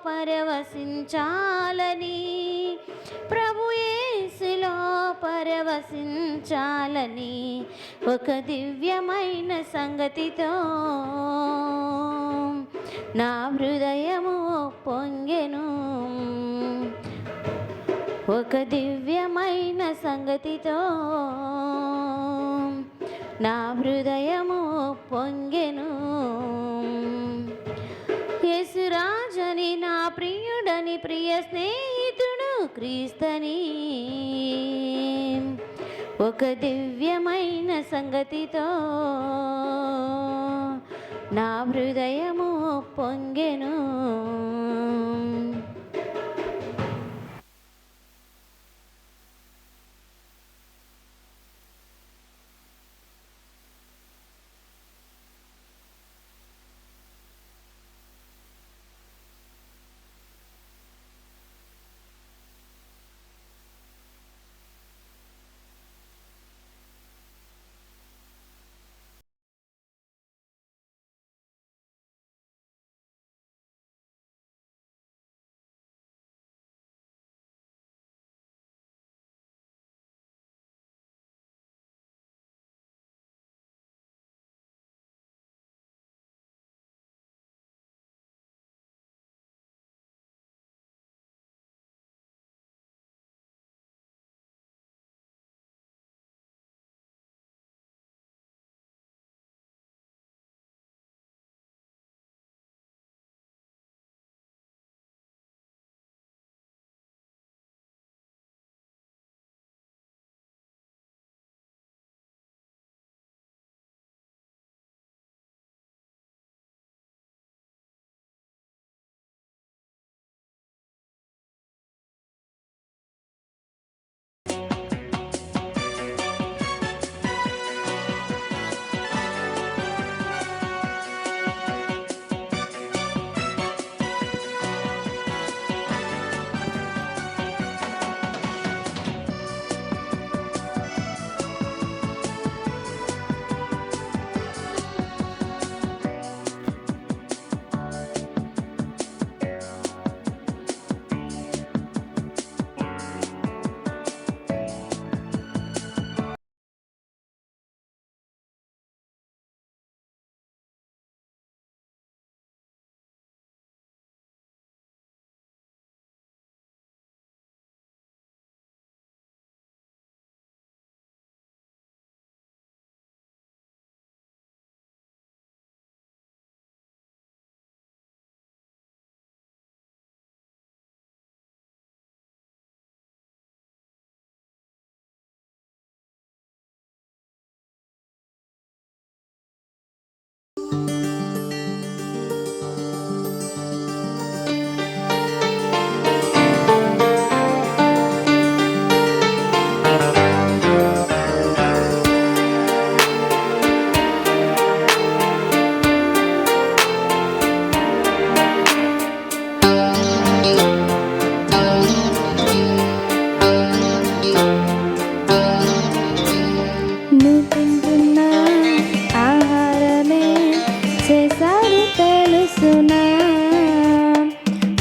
పరవశించాలని, ప్రభు యేసులో పరవశించాలని ఒక దివ్యమైన సంగతితో నా హృదయము పొంగెను. ఒక దివ్యమైన సంగతితో నా హృదయము పొంగెను. యేసురాజని నా ప్రియుడని, ప్రియ స్నేహితుడు క్రీస్తని ఒక దివ్యమైన సంగతితో నా హృదయము పొంగెను.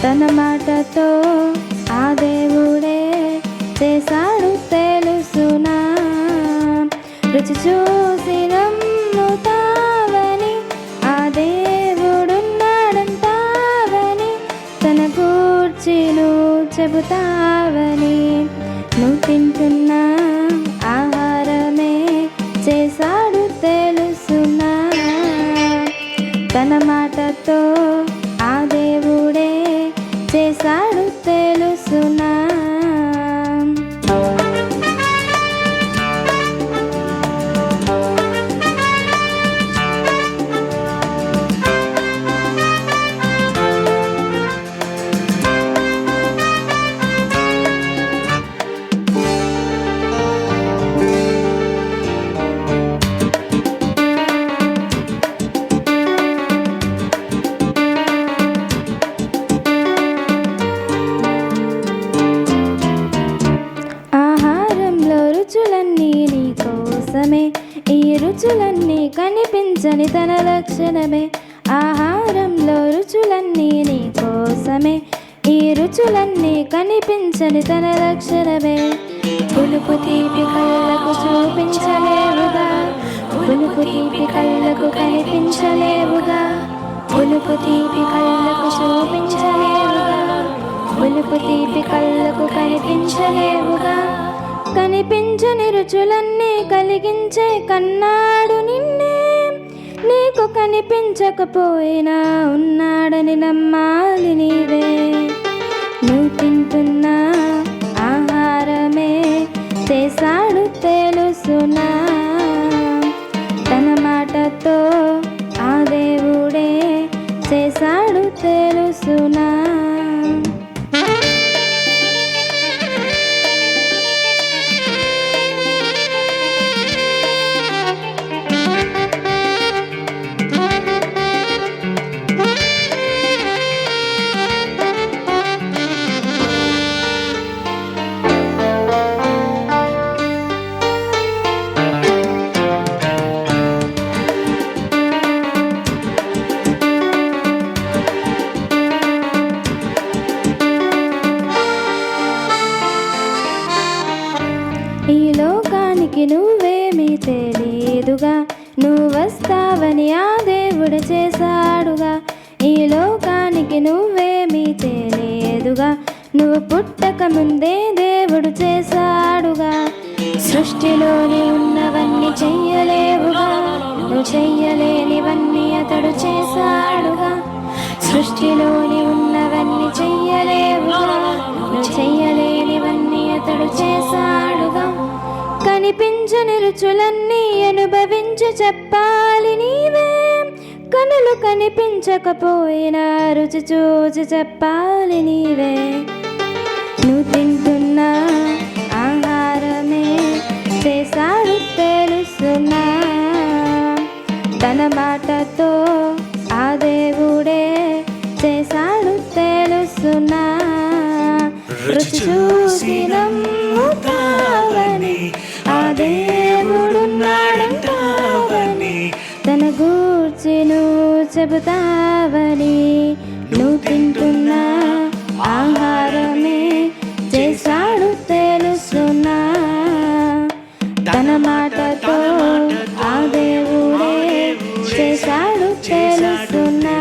తన మాటతో ఆ దేవుడే చేశాడు తెలుసునా. రుచి చూసి నమ్ముతావని, ఆ దేవుడున్నాడంటావని, తన గూర్చి నువ్వు చెబుతావని, నువ్వు తింటున్న ఆహారమే చేశాడు తెలుసునా. తన మాటతో ఆ దేవుడే చేశాడు తెలుసునా. ఈ రుచులన్నీ కనిపించని తన లక్షణమే. ఆహారంలో రుచులన్నీ నీ కోసమే, ఈ రుచులన్నీ కనిపించని తన లక్షణమే. పులుపు తీపి కళ్ళకు చూపించలేవుగా, పులుపు తీపి కళ్ళకు కనిపించలేవుగా, పులుపు తీపి కళ్ళకు చూపించలేవుగా, పులుపు తీపి కళ్ళకు కనిపించలేవుగా. కనిపించని రుచులన్నీ కలిగించే కన్నాడు నిన్నే. నీకు కనిపించకపోయినా ఉన్నాడని నమ్మాలి నీవే. నువ్వు తింటున్న ఆహారమే చేశాడు తెలుసునా. తన మాటతో ఆ దేవుడే చేశాడు తెలుసునా. ఈ లోకానికి నువ్వేమీ తెలియదుగా, నువ్వు వస్తావని ఆ దేవుడు చేశాడుగా. ఈ లోకానికి నువ్వేమీ తెలియదుగా, నువ్వు పుట్టక ముందే దేవుడు చేశాడుగా. సృష్టిలోని ఉన్నవన్నీ చెయ్యలేవుగా, నువ్వు చెయ్యలేనివన్నీ అతడు చేశాడుగా. సృష్టిలోని ఉన్నవన్నీ చెయ్యలేవుగా, నువ్వు చెయ్యలేనివన్నీ అతడు చేశాడుగా. కనిపించని రుచులన్నీ అనుభవించి చెప్పాలి నీవే. కనులు కనిపించకపోయినా రుచి చూచి చెప్పాలి నీవే. నువ్వు తింటున్న ఆహారమే చేశాడు తెలుసునా. తన మాటతో ఆ దేవుడే చేశాడు తెలుసునా. రుచి చూసి నమ్ముతావని ఆ దేవుడున్నాడంటావని, తన గూర్చి నువ్వు చెబుతావని. నువ్వు తింటున్న ఆహారమే చేశాడు తెలుసునా. తన మాటతో ఆ దేవుడే చేశాడు తెలుసునా.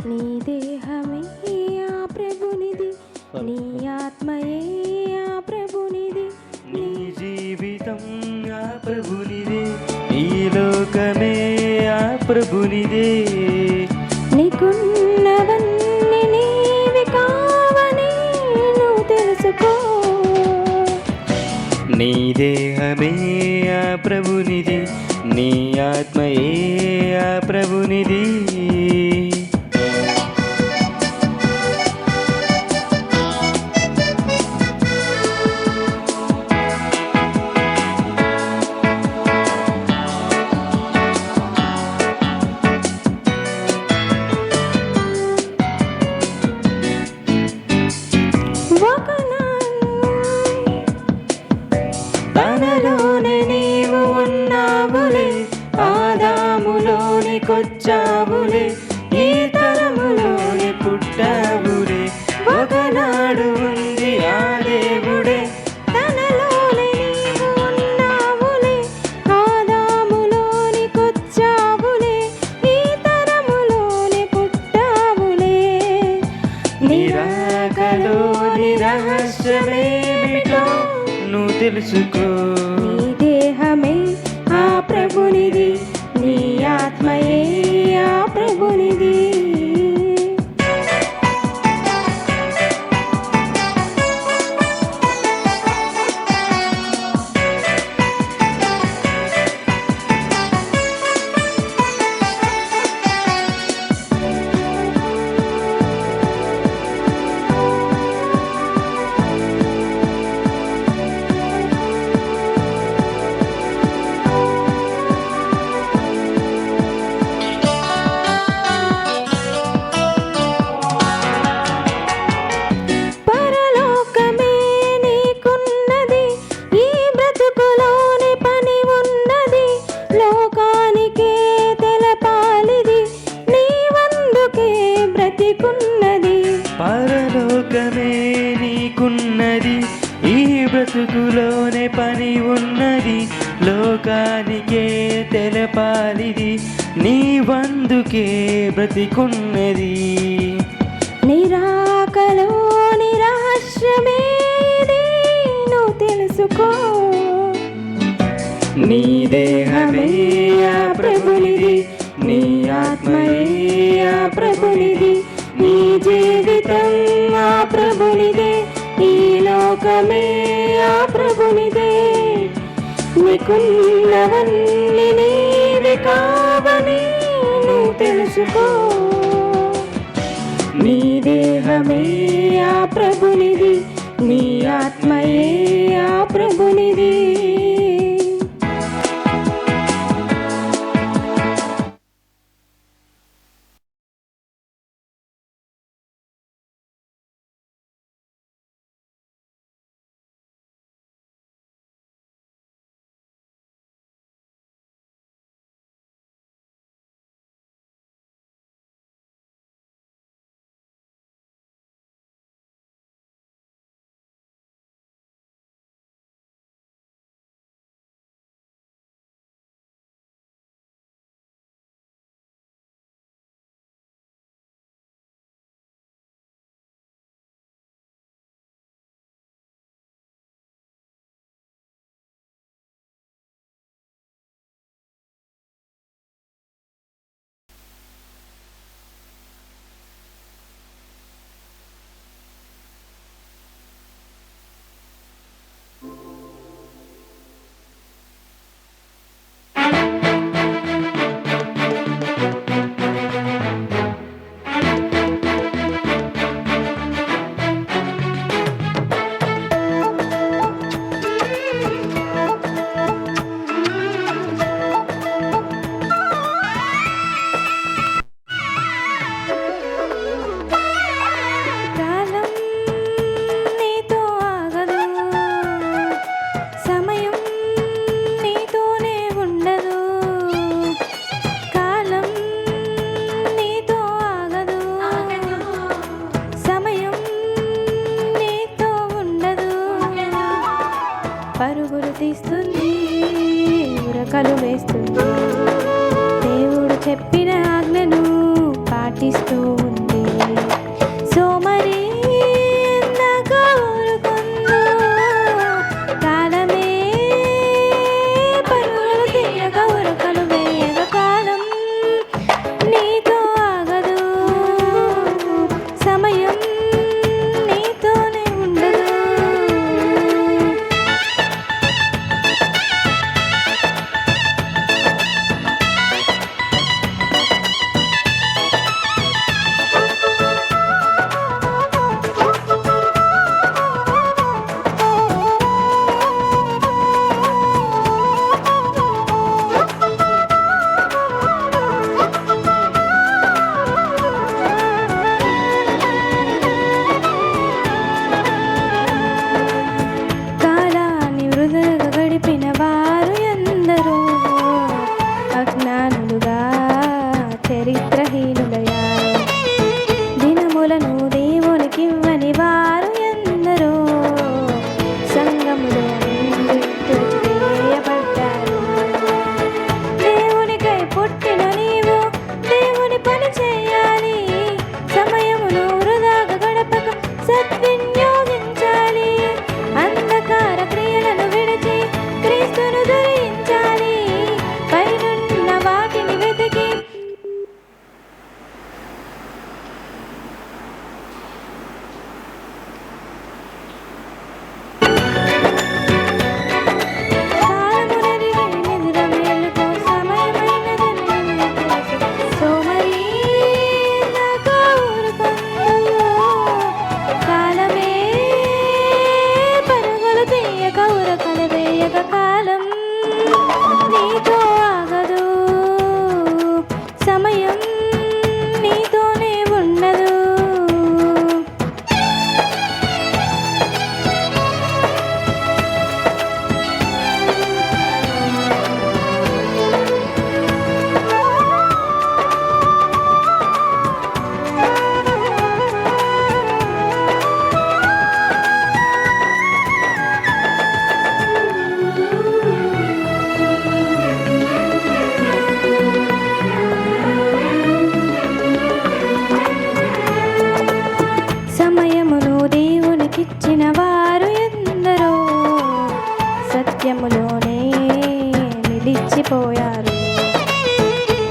నీ దేహమే ఆ ప్రభునిది, నీ ఆత్మయే ఆ ప్రభునిది, నీ జీవితం ఆ ప్రభునిదే, ఈ లోకమే ఆ ప్రభునిదే. నీకున్నవన్నీ నీవి కావని నువ్వు తెలుసుకో. నీ దేహమే ఆ ప్రభునిది, నీ ఆత్మయే ఆ ప్రభునిది. తనలోనే నీవు ఉన్నావులే, ఆదాములోనికొచ్చావులే, ఈ తరములోని పుట్టావులే. ఒకనాడు ఉంది ఆ దేవుడే, తనలోనే నీవు ఉన్నావులే, ఆదాములోనికొచ్చావులే, ఈ తరములోని తెలుసుకో. నీ దేహమే ఆ ప్రభునిది, నీ ఆత్మయే ఆ ప్రభునిది. పరలోకమే నీకున్నది, ఈ బ్రతుకులోని పని ఉన్నది, లోకానికే తెలపాలిది, నీ వందుకే బ్రతికున్నది. పరలోకమే నీకున్నది, ఈ బ్రతుకులోనే పని ఉన్నది, లోకానికే తెలపాలిది, నీ వందుకే బ్రతికున్నది. నిరాకలోని రహస్యమేది నువ్వు తెలుసుకో. నీ దేహమే ఆ ప్రభునిది, నీ ఆత్మయే ఆ ప్రభునిది, నీ జీవితం ఆ ప్రభునిదే, ఈ లోకమే ఆ ప్రభునిదే. నీకున్నవన్నీ నీవి కావని నువ్వు తెలుసుకో. నీ దేహమే ఆ ప్రభునిది, నీ ఆత్మయే ఆ ప్రభునిది. పరుగులు తీస్తుంది, ఉరకలు వేస్తుంది, దేవుడు చెప్పిన ఆజ్ఞను పాటిస్తూ ఉంది. సోమరి ఎందాక ఊరుకుందో, కాలమే పరుగులు తీయక ఉరకలు వేయక, కాలం నీతో ఆగదు, సమయం నీతోనే ఉండదు. పోయారు.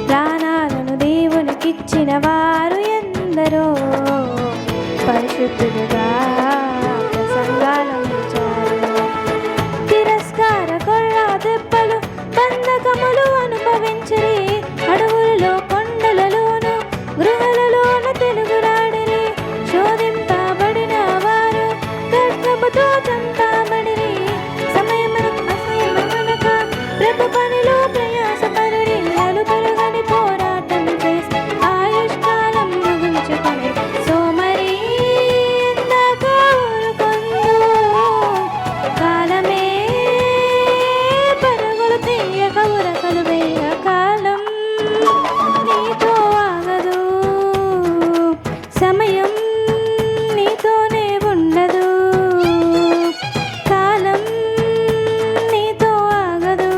ప్రాణాలను దేవునికిచ్చిన వారు ఎందరో పరిశుద్ధులుగా ప్రసంగాలంచారు. తిరస్కార కొల్ల దెబ్బలు బంధకములు అనుభవించిరి. అడవులలో కొండలలోను గృహలలోను తెలుగురాడిరి. శోధింపబడిన వారు ఖడ్గముతో చంపబడిరి. సమయమునకు అసమయమునక ప్రభు పనిలో ప్రయాసపడిరి. అలుపెరుగని పోరాటం చేసి ఆయుష్కాలం ముగించుకొని సోమరి ఎందాక ఊరుకొందు. కాలమే పరుగులు తీయక ఉరకలు వేయ. కాలం నీతో ఆగదు, సమయం నీతోనే ఉండదు. కాలం నీతో ఆగదు,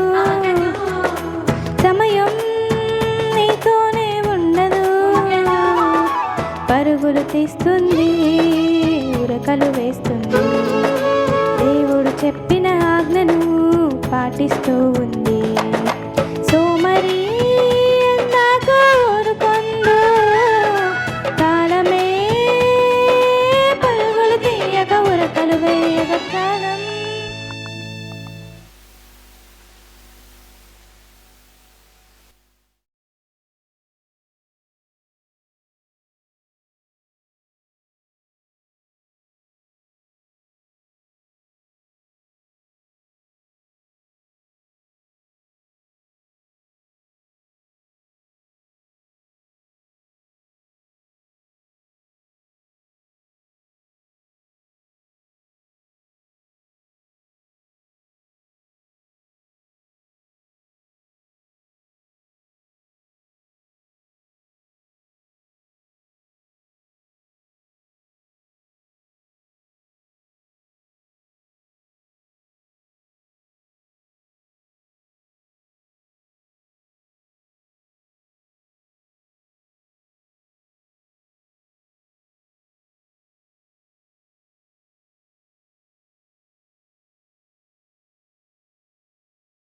సమయం నీతోనే ఉండదు. పరుగులు తీస్తుంది, ఉరకలు వేస్తుంది. దేవుడు చెప్పిన ఆజ్ఞను పాటిస్తూ ఉంది. సోమరి ఎందాక ఊరుకొందు. కాలమే పరుగులు తీయక ఉరకలు వేయక. కాలం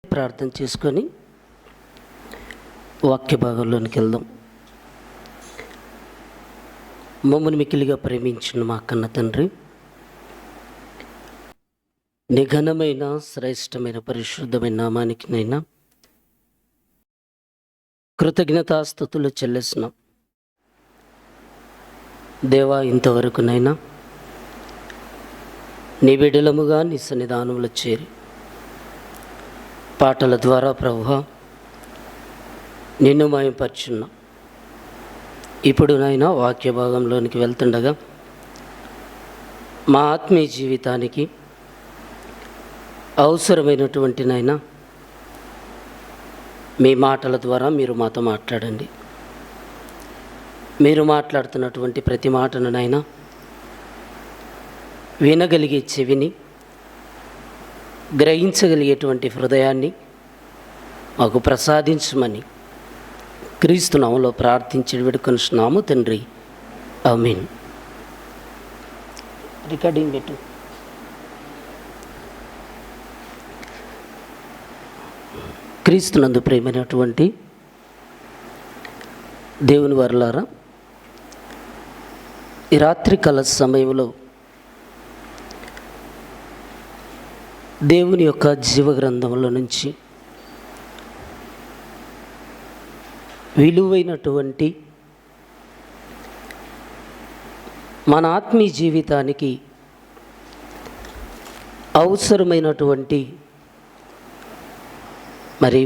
ప్రార్థన చేసుకొని వాక్య భాగంలోనికి వెళ్దాం. మమ్మల్ని మిక్కిలిగా ప్రేమించిన మా కన్న తండ్రి, నిఘనమైన శ్రేష్టమైన పరిశుద్ధమైన నామానికి నైనా కృతజ్ఞతాస్తుతులు చెల్లిస్తున్నాం. దేవా, ఇంతవరకునైనా నీ బిడ్డలముగా నీ సన్నిధానంలో చేరి పాటల ద్వారా ప్రభువా నిన్ను మహిమపరచున్నాం. ఇప్పుడు నాయన వాక్య భాగంలోనికి వెళ్తుండగా మా ఆత్మీయ జీవితానికి అవసరమైనటువంటి నాయన మీ మాటల ద్వారా మీరు మాతో మాట్లాడండి. మీరు మాట్లాడుతున్నటువంటి ప్రతి మాటను నాయన వినగలిగే చెవిని, గ్రహించగలిగేటువంటి హృదయాన్ని మాకు ప్రసాదించమని క్రీస్తు నామములో ప్రార్థించి వేడుకొనుచున్నాము తండ్రి, ఆమేన్. రికార్డింగ్ పెట్టు. క్రీస్తునందు ప్రేమైనటువంటి దేవుని వారలారా, ఈ రాత్రికాల సమయంలో దేవుని యొక్క జీవగ్రంథంలో నుంచి విలువైనటువంటి మన ఆత్మీయ జీవితానికి అవసరమైనటువంటి మరి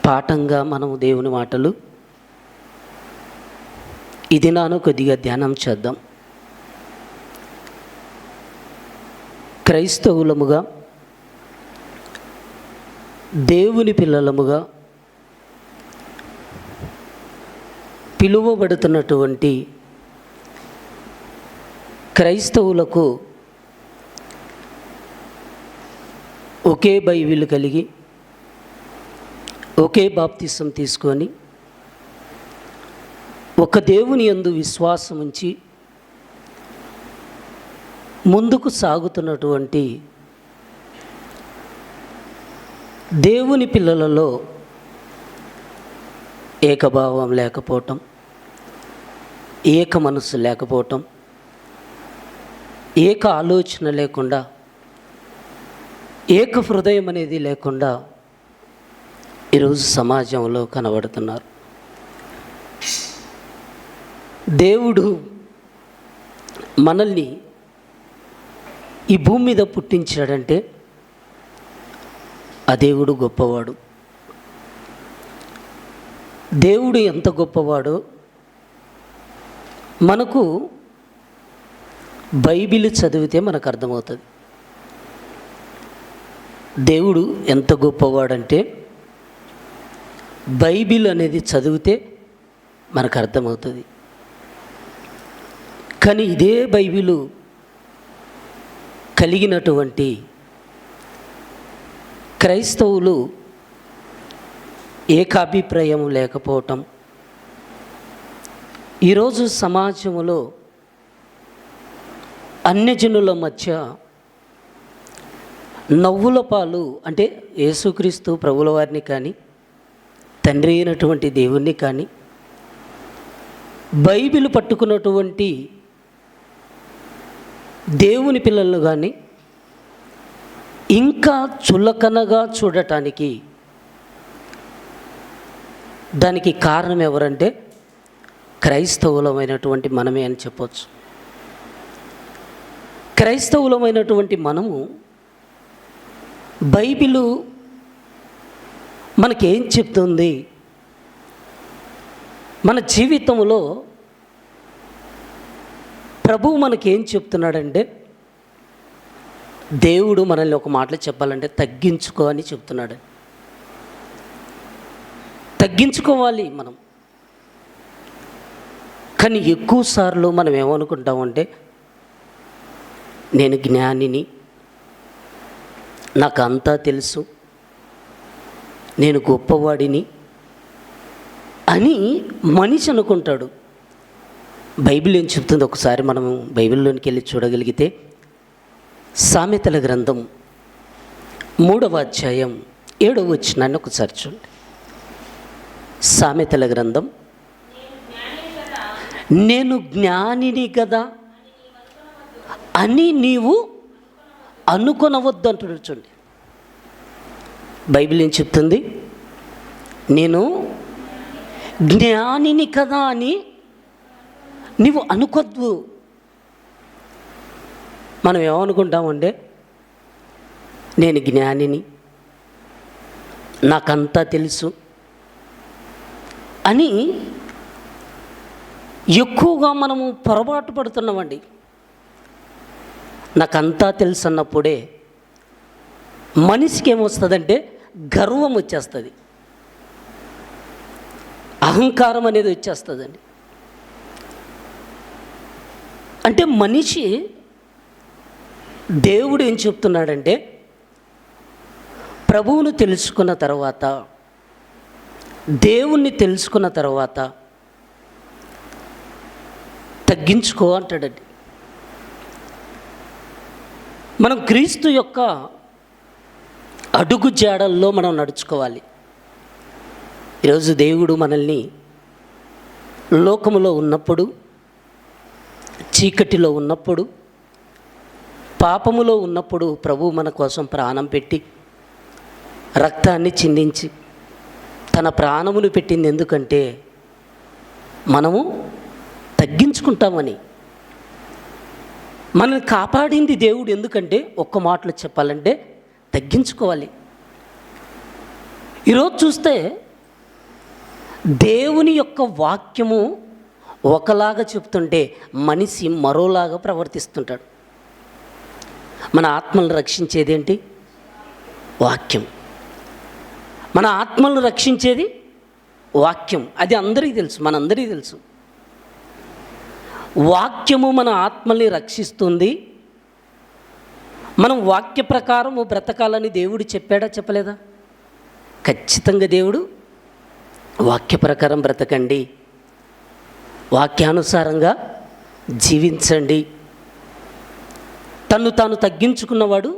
పాఠంగా మనం దేవుని మాటలు ఇది నాను కొద్దిగా ధ్యానం చేద్దాం. క్రైస్తవులముగా, దేవుని పిల్లలముగా పిలువబడుతున్నటువంటి క్రైస్తవులకు ఒకే బైబిల్ కలిగి ఒకే బాప్తిసం తీసుకొని ఒక దేవుని యందు విశ్వాసం ఉంచి ముందుకు సాగుతున్నటువంటి దేవుని పిల్లలలో ఏకభావం లేకపోవటం, ఏక మనస్సు లేకపోవటం, ఏక ఆలోచన లేకుండా, ఏక హృదయం అనేది లేకుండా ఈరోజు సమాజంలో కనబడుతున్నారు. దేవుడు మనల్ని ఈ భూమి మీద పుట్టించాడంటే ఆ దేవుడు గొప్పవాడు. దేవుడు ఎంత గొప్పవాడో మనకు బైబిల్ చదివితే మనకు అర్థమవుతుంది. దేవుడు ఎంత గొప్పవాడంటే బైబిల్ అనేది చదివితే మనకు అర్థమవుతుంది. కానీ ఇదే బైబిలు కలిగినటువంటి క్రైస్తవులు ఏకాభిప్రాయం లేకపోవటం, ఈరోజు సమాజంలో అన్యజనుల మధ్య నవ్వుల పాలు, అంటే యేసుక్రీస్తు ప్రభుల వారిని కానీ, తండ్రి అయినటువంటి దేవుణ్ణి కానీ, బైబిల్ పట్టుకున్నటువంటి దేవుని పిల్లలను కానీ ఇంకా చులకనగా చూడటానికి దానికి కారణం ఎవరంటే క్రైస్తవులమైనటువంటి మనమే అని చెప్పవచ్చు. క్రైస్తవులమైనటువంటి మనము బైబిలు మనకేం చెప్తుంది, మన జీవితంలో ప్రభువు మనకేం చెప్తున్నాడంటే, దేవుడు మనల్ని ఒక మాటలో చెప్పాలంటే తగ్గించుకో అని చెప్తున్నాడు. తగ్గించుకోవాలి మనం. కానీ ఎక్కువసార్లు మనం ఏమనుకుంటామంటే, నేను జ్ఞానిని, నాకు అంతా తెలుసు, నేను గొప్పవాడిని అని మనిషి అనుకుంటాడు. బైబిల్ ఏం చెప్తుంది ఒకసారి మనము బైబిల్లోనికి వెళ్ళి చూడగలిగితే, సామెతల గ్రంథం 3వ అధ్యాయం 7వ వచనాన్ని ఒకసారి చూడండి. సామెతల గ్రంథం, నేను జ్ఞానిని కదా అని నీవు అనుకొనవద్దు అంటున్నాడు. చూడండి బైబిల్ ఏం చెప్తుంది, నేను జ్ఞానిని కదా అని నీవు అనుకోద్దు. మనం ఏమనుకుంటామంటే, నేను జ్ఞానిని, నాకంతా తెలుసు అని ఎక్కువగా మనము పొరపాటు పడుతున్నామండి. నాకంతా తెలుసు అన్నప్పుడే మనిషికి ఏమొస్తుందంటే గర్వం వచ్చేస్తుంది, అహంకారం అనేది వచ్చేస్తుందండి. అంటే మనిషి, దేవుడు ఏం చెప్తున్నాడంటే, ప్రభువును తెలుసుకున్న తర్వాత, దేవుణ్ణి తెలుసుకున్న తర్వాత తగ్గించుకో అంటాడండి. మనం క్రీస్తు యొక్క అడుగు జాడల్లో మనం నడుచుకోవాలి. ఈరోజు దేవుడు మనల్ని లోకములో ఉన్నప్పుడు, చీకటిలో ఉన్నప్పుడు, పాపములో ఉన్నప్పుడు ప్రభువు మన కోసం ప్రాణం పెట్టి రక్తాన్ని చిందించి తన ప్రాణమును పెట్టింది. ఎందుకంటే మనము తగ్గించుకుంటామని. మనల్ని కాపాడింది దేవుడు. ఎందుకంటే ఒక్క మాటలో చెప్పాలంటే తగ్గించుకోవాలి. ఈరోజు చూస్తే దేవుని యొక్క వాక్యము ఒకలాగా చెప్తుంటే మనిషి మరోలాగా ప్రవర్తిస్తుంటాడు. మన ఆత్మలను రక్షించేది ఏంటి? వాక్యం. మన ఆత్మలను రక్షించేది వాక్యం. అది అందరికీ తెలుసు, మనందరికీ తెలుసు. వాక్యము మన ఆత్మల్ని రక్షిస్తుంది. మనం వాక్య ప్రకారము బ్రతకాలని దేవుడు చెప్పాడా, చెప్పలేదా? ఖచ్చితంగా దేవుడు వాక్య ప్రకారం బ్రతకండి, వాక్యానుసారంగా జీవించండి. తన్ను తాను తగ్గించుకున్నవాడు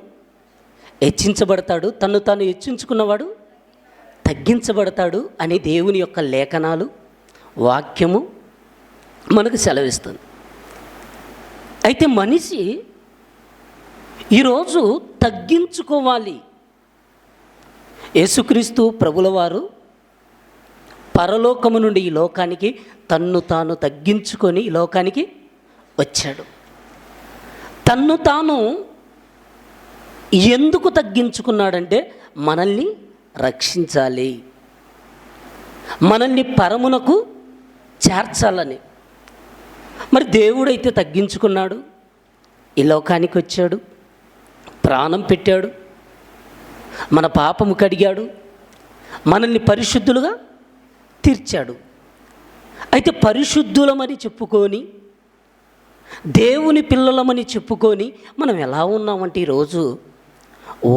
హెచ్చించబడతాడు, తన్ను తాను హెచ్చించుకున్నవాడు తగ్గించబడతాడు అని దేవుని యొక్క లేఖనాలు, వాక్యము మనకు సెలవిస్తుంది. అయితే మనిషి ఈరోజు తగ్గించుకోవాలి. యేసుక్రీస్తు ప్రభుల వారు పరలోకము నుండి ఈ లోకానికి తన్ను తాను తగ్గించుకొని ఈ లోకానికి వచ్చాడు. తన్ను తాను ఎందుకు తగ్గించుకున్నాడంటే మనల్ని రక్షించాలి, మనల్ని పరమునకు చేర్చాలని. మరి దేవుడైతే తగ్గించుకున్నాడు, ఈ లోకానికి వచ్చాడు, ప్రాణం పెట్టాడు, మన పాపము కడిగాడు, మనల్ని పరిశుద్ధులుగా తీర్చాడు. అయితే పరిశుద్ధులమని చెప్పుకొని, దేవుని పిల్లలమని చెప్పుకొని మనం ఎలా ఉన్నామంటే ఈరోజు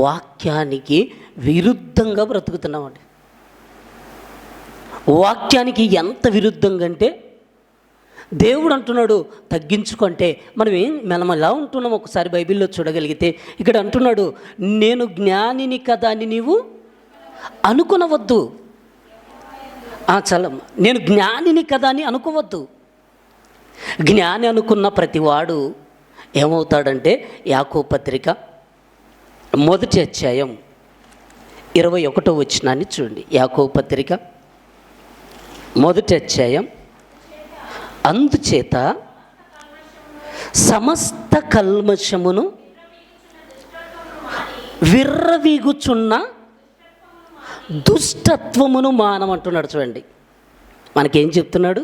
వాక్యానికి విరుద్ధంగా బ్రతుకుతున్నామండి. వాక్యానికి ఎంత విరుద్ధంగా అంటే దేవుడు అంటున్నాడు తగ్గించుకుంటే మనం ఎలా ఉంటున్నాం ఒకసారి బైబిల్లో చూడగలిగితే ఇక్కడ అంటున్నాడు, నేను జ్ఞానిని కదా అని నీవు అనుకునవద్దు. చలమ్మ, నేను జ్ఞానిని కదా అని అనుకోవద్దు. జ్ఞాని అనుకున్న ప్రతివాడు ఏమవుతాడంటే, యాకోబు పత్రిక 1వ అధ్యాయం 21వ వచనాన్ని చూడండి. యాకోబు పత్రిక 1వ అధ్యాయం, అందుచేత సమస్త కల్మషమును విర్రవీగుచున్న దుష్టత్వమును మానమంటున్నాడు. చూడండి, మనకేం చెప్తున్నాడు?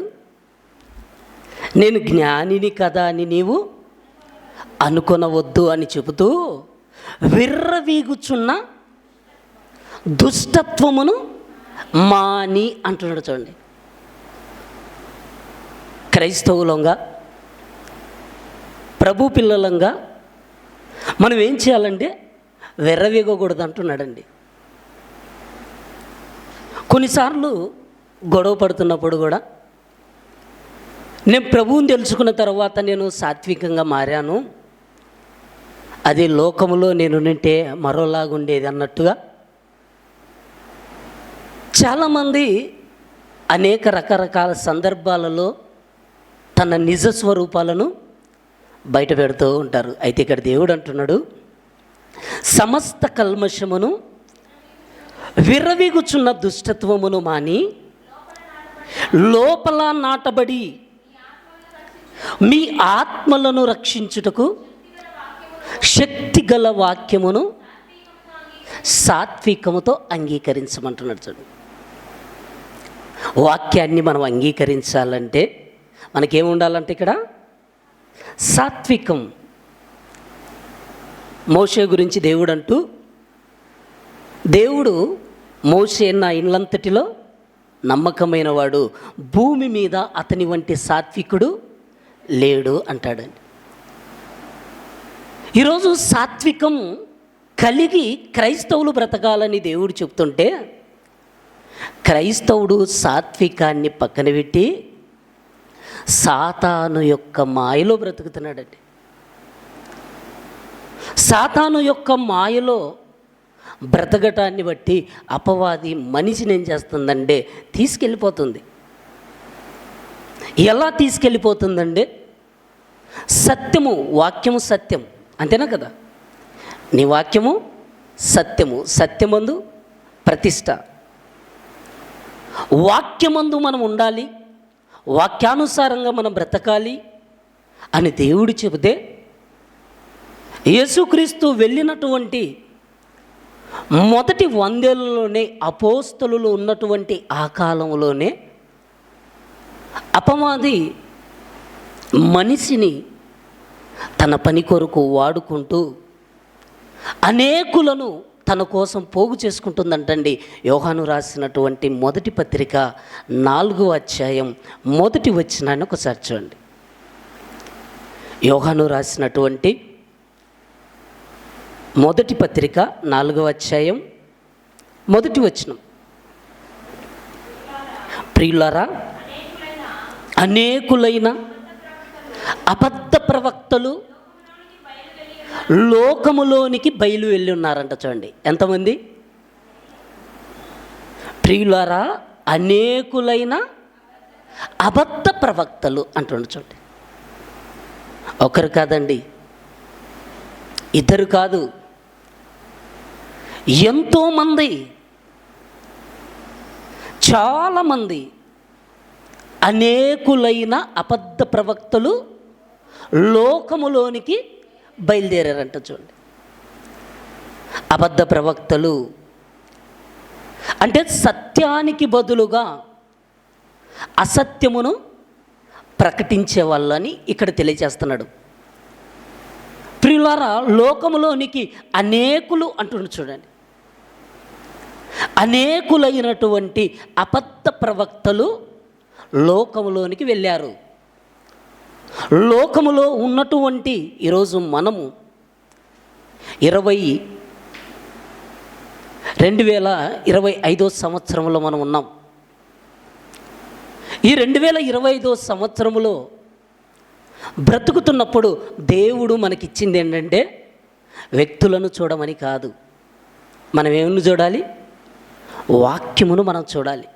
నేను జ్ఞానిని కదా అని నీవు అనుకొనవద్దు అని చెబుతూ విర్రవీగుచున్న దుష్టత్వమును మాని అంటున్నాడు. చూడండి, క్రైస్తవులంగా ప్రభు పిల్లలంగా మనం ఏం చేయాలంటే విర్రవీగకూడదు అంటున్నాడండి. కొన్నిసార్లు గొడవ పడుతున్నప్పుడు కూడా నేను ప్రభువుని తెలుసుకున్న తర్వాత నేను సాత్వికంగా మారాను, అది లోకములో నేను నింటే మరోలాగుండేది అన్నట్టుగా చాలామంది అనేక రకరకాల సందర్భాలలో తన నిజ స్వరూపాలను బయట పెడుతూ ఉంటారు. అయితే ఇక్కడ దేవుడు అంటున్నాడు, సమస్త కల్మషమును విర్రవీగుచున్న దుష్టత్వమును మాని లోపల నాటబడి మీ ఆత్మలను రక్షించుటకు శక్తిగల వాక్యమును సాత్వికముతో అంగీకరించమంటున్నాడు. చూడండి, వాక్యాన్ని మనం అంగీకరించాలంటే మనకేముండాలంటే ఇక్కడ సాత్వికం. మోషే గురించి దేవుడు అంటూ, దేవుడు మోషే నా ఇల్లంతటిలో నమ్మకమైన వాడు, భూమి మీద అతని వంటి సాత్వికుడు లేడు అంటాడండి. ఈరోజు సాత్వికం కలిగి క్రైస్తవులు బ్రతకాలని దేవుడు చెప్తుంటే, క్రైస్తవుడు సాత్వికాన్ని పక్కన పెట్టి సాతాను యొక్క మాయలో బ్రతుకుతున్నాడండి. సాతాను యొక్క మాయలో బ్రతకటాన్ని బట్టి అపవాది మనిషిని ఏం చేస్తుందంటే తీసుకెళ్ళిపోతుంది. ఎలా తీసుకెళ్ళిపోతుందంటే, సత్యము, వాక్యము సత్యం, అంతేనా కదా? నీ వాక్యము సత్యము, సత్యమందు ప్రతిష్ట. వాక్యమందు మనం ఉండాలి, వాక్యానుసారంగా మనం బ్రతకాలి అని దేవుడు చెబితే, యేసుక్రీస్తు వెళ్ళినటువంటి మొదటి 100 ఏళ్లలోనే, అపోస్తలులు ఉన్నటువంటి ఆ కాలంలోనే అపవాది మనిషిని తన పని కొరకు వాడుకుంటూ అనేకులను తన కోసం పోగు చేసుకుంటుందంటండి. యోహాను రాసినటువంటి మొదటి పత్రిక 4వ అధ్యాయం 1వ వచనాన్ని ఒకసారి చూడండి. యోహాను రాసినటువంటి మొదటి పత్రిక 4వ అధ్యాయం 1వ వచనం, ప్రియులారా, అనేకులైన అబద్ధ ప్రవక్తలు లోకములోనికి బయలు వెళ్ళి ఉన్నారంట. చూడండి ఎంతమంది ప్రియులారా, అనేకులైన అబద్ధ ప్రవక్తలు అంటుండ. చూడండి, ఒకరు కాదండి, ఇద్దరు కాదు, ఎంతోమంది, చాలామంది అనేకులైన అబద్ధ ప్రవక్తలు లోకములోనికి బయలుదేరారంట. చూడండి, అబద్ధ ప్రవక్తలు అంటే సత్యానికి బదులుగా అసత్యమును ప్రకటించే వాళ్ళని ఇక్కడ తెలియజేస్తున్నాడు. ప్రియులారా, లోకములోనికి అనేకులు అంటున్నాడు. చూడండి, అనేకులైనటువంటి అబద్ధ ప్రవక్తలు లోకములోనికి వెళ్ళారు. లోకములో ఉన్నటువంటి ఈరోజు మనము 2025 సంవత్సరంలో మనం ఉన్నాం. ఈ 2025 సంవత్సరములో బ్రతుకుతున్నప్పుడు దేవుడు మనకిచ్చింది ఏంటంటే వ్యక్తులను చూడమని కాదు, మనం ఏమని చూడాలి? వాక్యమును మనం చూడాలి.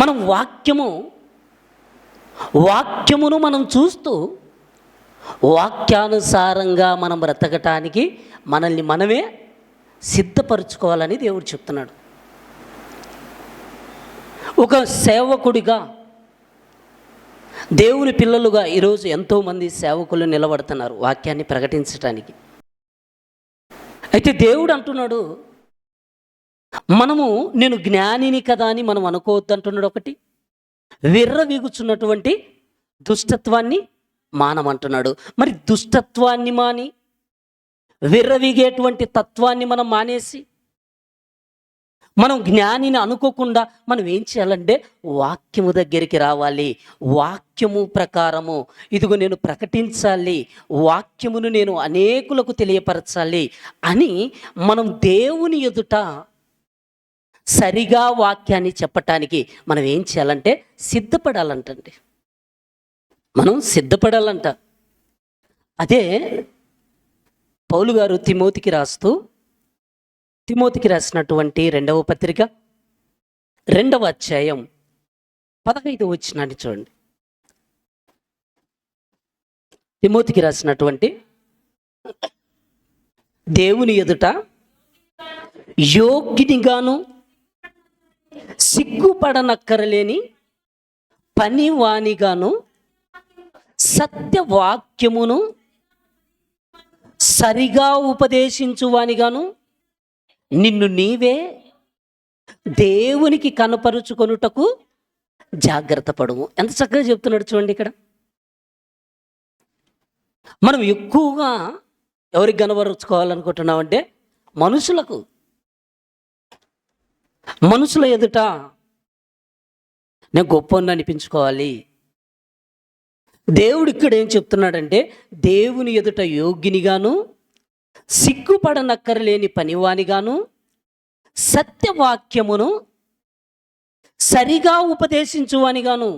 మనం వాక్యమును మనం చూస్తూ వాక్యానుసారంగా మనం బ్రతకటానికి మనల్ని మనమే సిద్ధపరచుకోవాలని దేవుడు చెప్తున్నాడు. ఒక సేవకుడిగా, దేవుని పిల్లలుగా ఈరోజు ఎంతోమంది సేవకులు నిలబడుతున్నారు వాక్యాన్ని ప్రకటించటానికి. అయితే దేవుడు అంటున్నాడు, మనము నేను జ్ఞానిని కదా అని మనం అనుకోవద్దు అంటున్నాడు. ఒకటి, విర్రవీగుచున్నటువంటి దుష్టత్వాన్ని మానమంటున్నాడు. మరి దుష్టత్వాన్ని మాని విర్రవీగేటువంటి తత్వాన్ని మనం మానేసి మనం జ్ఞానిని అనుకోకుండా మనం ఏం చేయాలంటే వాక్యము దగ్గరికి రావాలి. వాక్యము ప్రకారము ఇదిగో నేను ప్రకటించాలి, వాక్యమును నేను అనేకులకు తెలియపరచాలి అని మనం దేవుని ఎదుట సరిగా వాక్యాన్ని చెప్పటానికి మనం ఏం చేయాలంటే సిద్ధపడాలంటండి. మనం సిద్ధపడాలంట. అదే పౌలు గారు తిమోతికి రాసినటువంటి 2వ పత్రిక 2వ అధ్యాయం 15వ వచనాన్ని చూడండి. తిమోతికి రాసినటువంటి దేవుని ఎదుట యోగ్యునిగాను సిగ్గుపడనక్కరలేని పనివానిగాను సత్యవాక్యమును సరిగా ఉపదేశించువానిగాను నిన్ను నీవే దేవునికి కనపరుచుకొనుటకు జాగ్రత్త పడుము. ఎంత చక్కగా చెప్తున్నాడు చూడండి. ఇక్కడ మనం ఎక్కువగా ఎవరికి కనపరుచుకోవాలనుకుంటున్నామంటే మనుషుల ఎదుట నేను గొప్పని అనిపించుకోవాలి. దేవుడు ఇక్కడ ఏం చెప్తున్నాడంటే దేవుని ఎదుట యోగ్యునిగాను సిగ్గుపడనక్కరలేని పనివానిగాను సత్యవాక్యమును సరిగా ఉపదేశించువానిగాను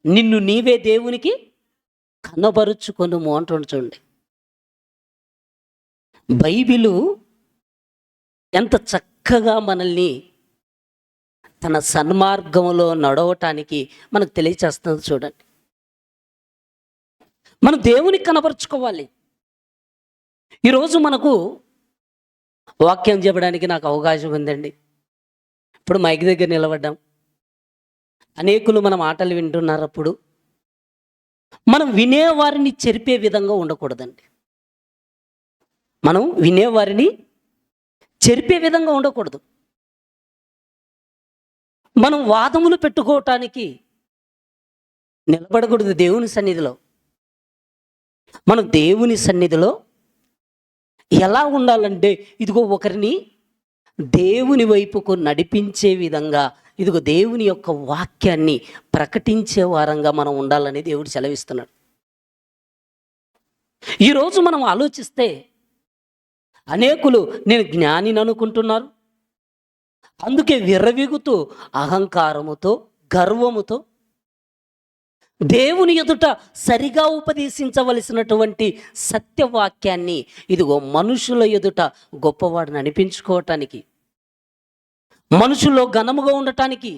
నిన్ను నీవే దేవునికి కనబరుచుకొనుము అంటుండు. చూడండి, బైబిలు ఎంత చక్కగా మనల్ని తన సన్మార్గంలో నడవటానికి మనకు తెలియచేస్తుంది. చూడండి, మనం దేవునికి కనపరుచుకోవాలి. ఈరోజు మనకు వాక్యం చెప్పడానికి నాకు అవకాశం ఉందండి. ఇప్పుడు మైక్ దగ్గర నిలబడ్డాం, అనేకులు మన మాటలు వింటున్నారు. అప్పుడు మనం వినేవారిని చెరిపే విధంగా ఉండకూడదండి. మనం వినేవారిని చెరిపే విధంగా ఉండకూడదు. మనం వాదములు పెట్టుకోవటానికి నిలబడకూడదు. దేవుని సన్నిధిలో మనం దేవుని సన్నిధిలో ఎలా ఉండాలంటే ఇదిగో ఒకరిని దేవుని వైపుకు నడిపించే విధంగా, ఇదిగో దేవుని యొక్క వాక్యాన్ని ప్రకటించే వారంగా మనం ఉండాలని దేవుడు సెలవిస్తున్నాడు. ఈరోజు మనం ఆలోచిస్తే అనేకులు నేను జ్ఞానిని అనుకుంటున్నారు. అందుకే విర్రవీగుతూ అహంకారముతో, గర్వముతో దేవుని ఎదుట సరిగా ఉపదేశించవలసినటువంటి సత్యవాక్యాన్ని ఇదిగో మనుషుల ఎదుట గొప్పవాడిని అనిపించుకోవటానికి, మనుషుల్లో ఘనముగా ఉండటానికి,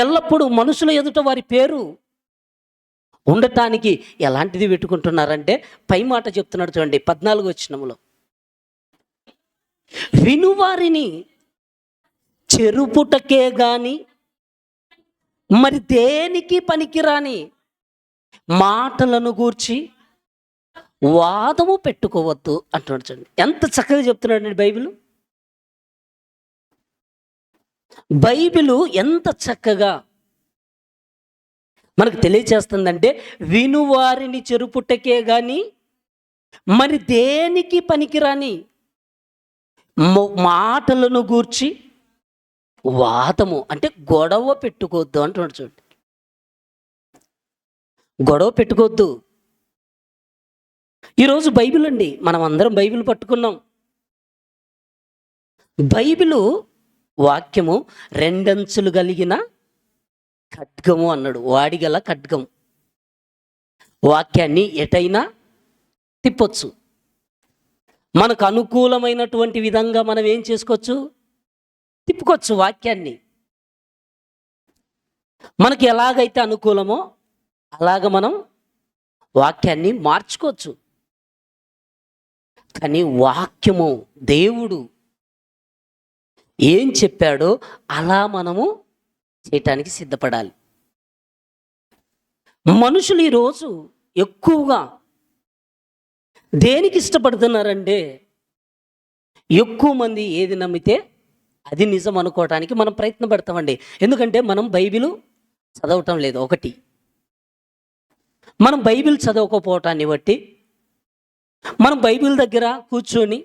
ఎల్లప్పుడూ మనుషుల ఎదుట వారి పేరు ఉండటానికి ఎలాంటిది పెట్టుకుంటున్నారంటే పై మాట చెప్తున్నాడు చూడండి 14వ వచనంలో, వినువారిని చెరుపుటకే గాని మరి దేనికి పనికిరాని మాటలను గూర్చి వాదము పెట్టుకోవద్దు అంటున్నాడు చూడండి. ఎంత చక్కగా చెప్తున్నాడండి బైబిల్. బైబిలు ఎంత చక్కగా మనకు తెలియచేస్తుందంటే, వినువారిని చెరుపుటకే గాని మరి దేనికి పనికిరాని మాటలను గూర్చి వాదము అంటే గొడవ పెట్టుకోవద్దు అంటున్నాడు చూడండి. గొడవ పెట్టుకోవద్దు. ఈరోజు బైబిల్ అండి, మనం అందరం బైబిల్ పట్టుకున్నాం. బైబిలు వాక్యము రెండంచులు కలిగిన ఖడ్గము అన్నాడు. వాడిగల ఖడ్గం. వాక్యాన్ని ఎటైనా తిప్పొచ్చు. మనకు అనుకూలమైనటువంటి విధంగా మనం ఏం చేసుకోవచ్చు, తిప్పుకోవచ్చు వాక్యాన్ని. మనకి ఎలాగైతే అనుకూలమో అలాగ మనం వాక్యాన్ని మార్చుకోవచ్చు. కానీ వాక్యము దేవుడు ఏం చెప్పాడో అలా మనము చేయటానికి సిద్ధపడాలి. మనుషులు ఈరోజు ఎక్కువగా దేనికి ఇష్టపడుతున్నారంటే, ఎక్కువ మంది ఏది నమ్మితే అది నిజం అనుకోవటానికి మనం ప్రయత్నం పడతామండి. ఎందుకంటే మనం బైబిల్ చదవటం లేదు. ఒకటి, మనం బైబిల్ చదవకపోవటాన్ని బట్టి మనం బైబిల్ దగ్గర కూర్చొని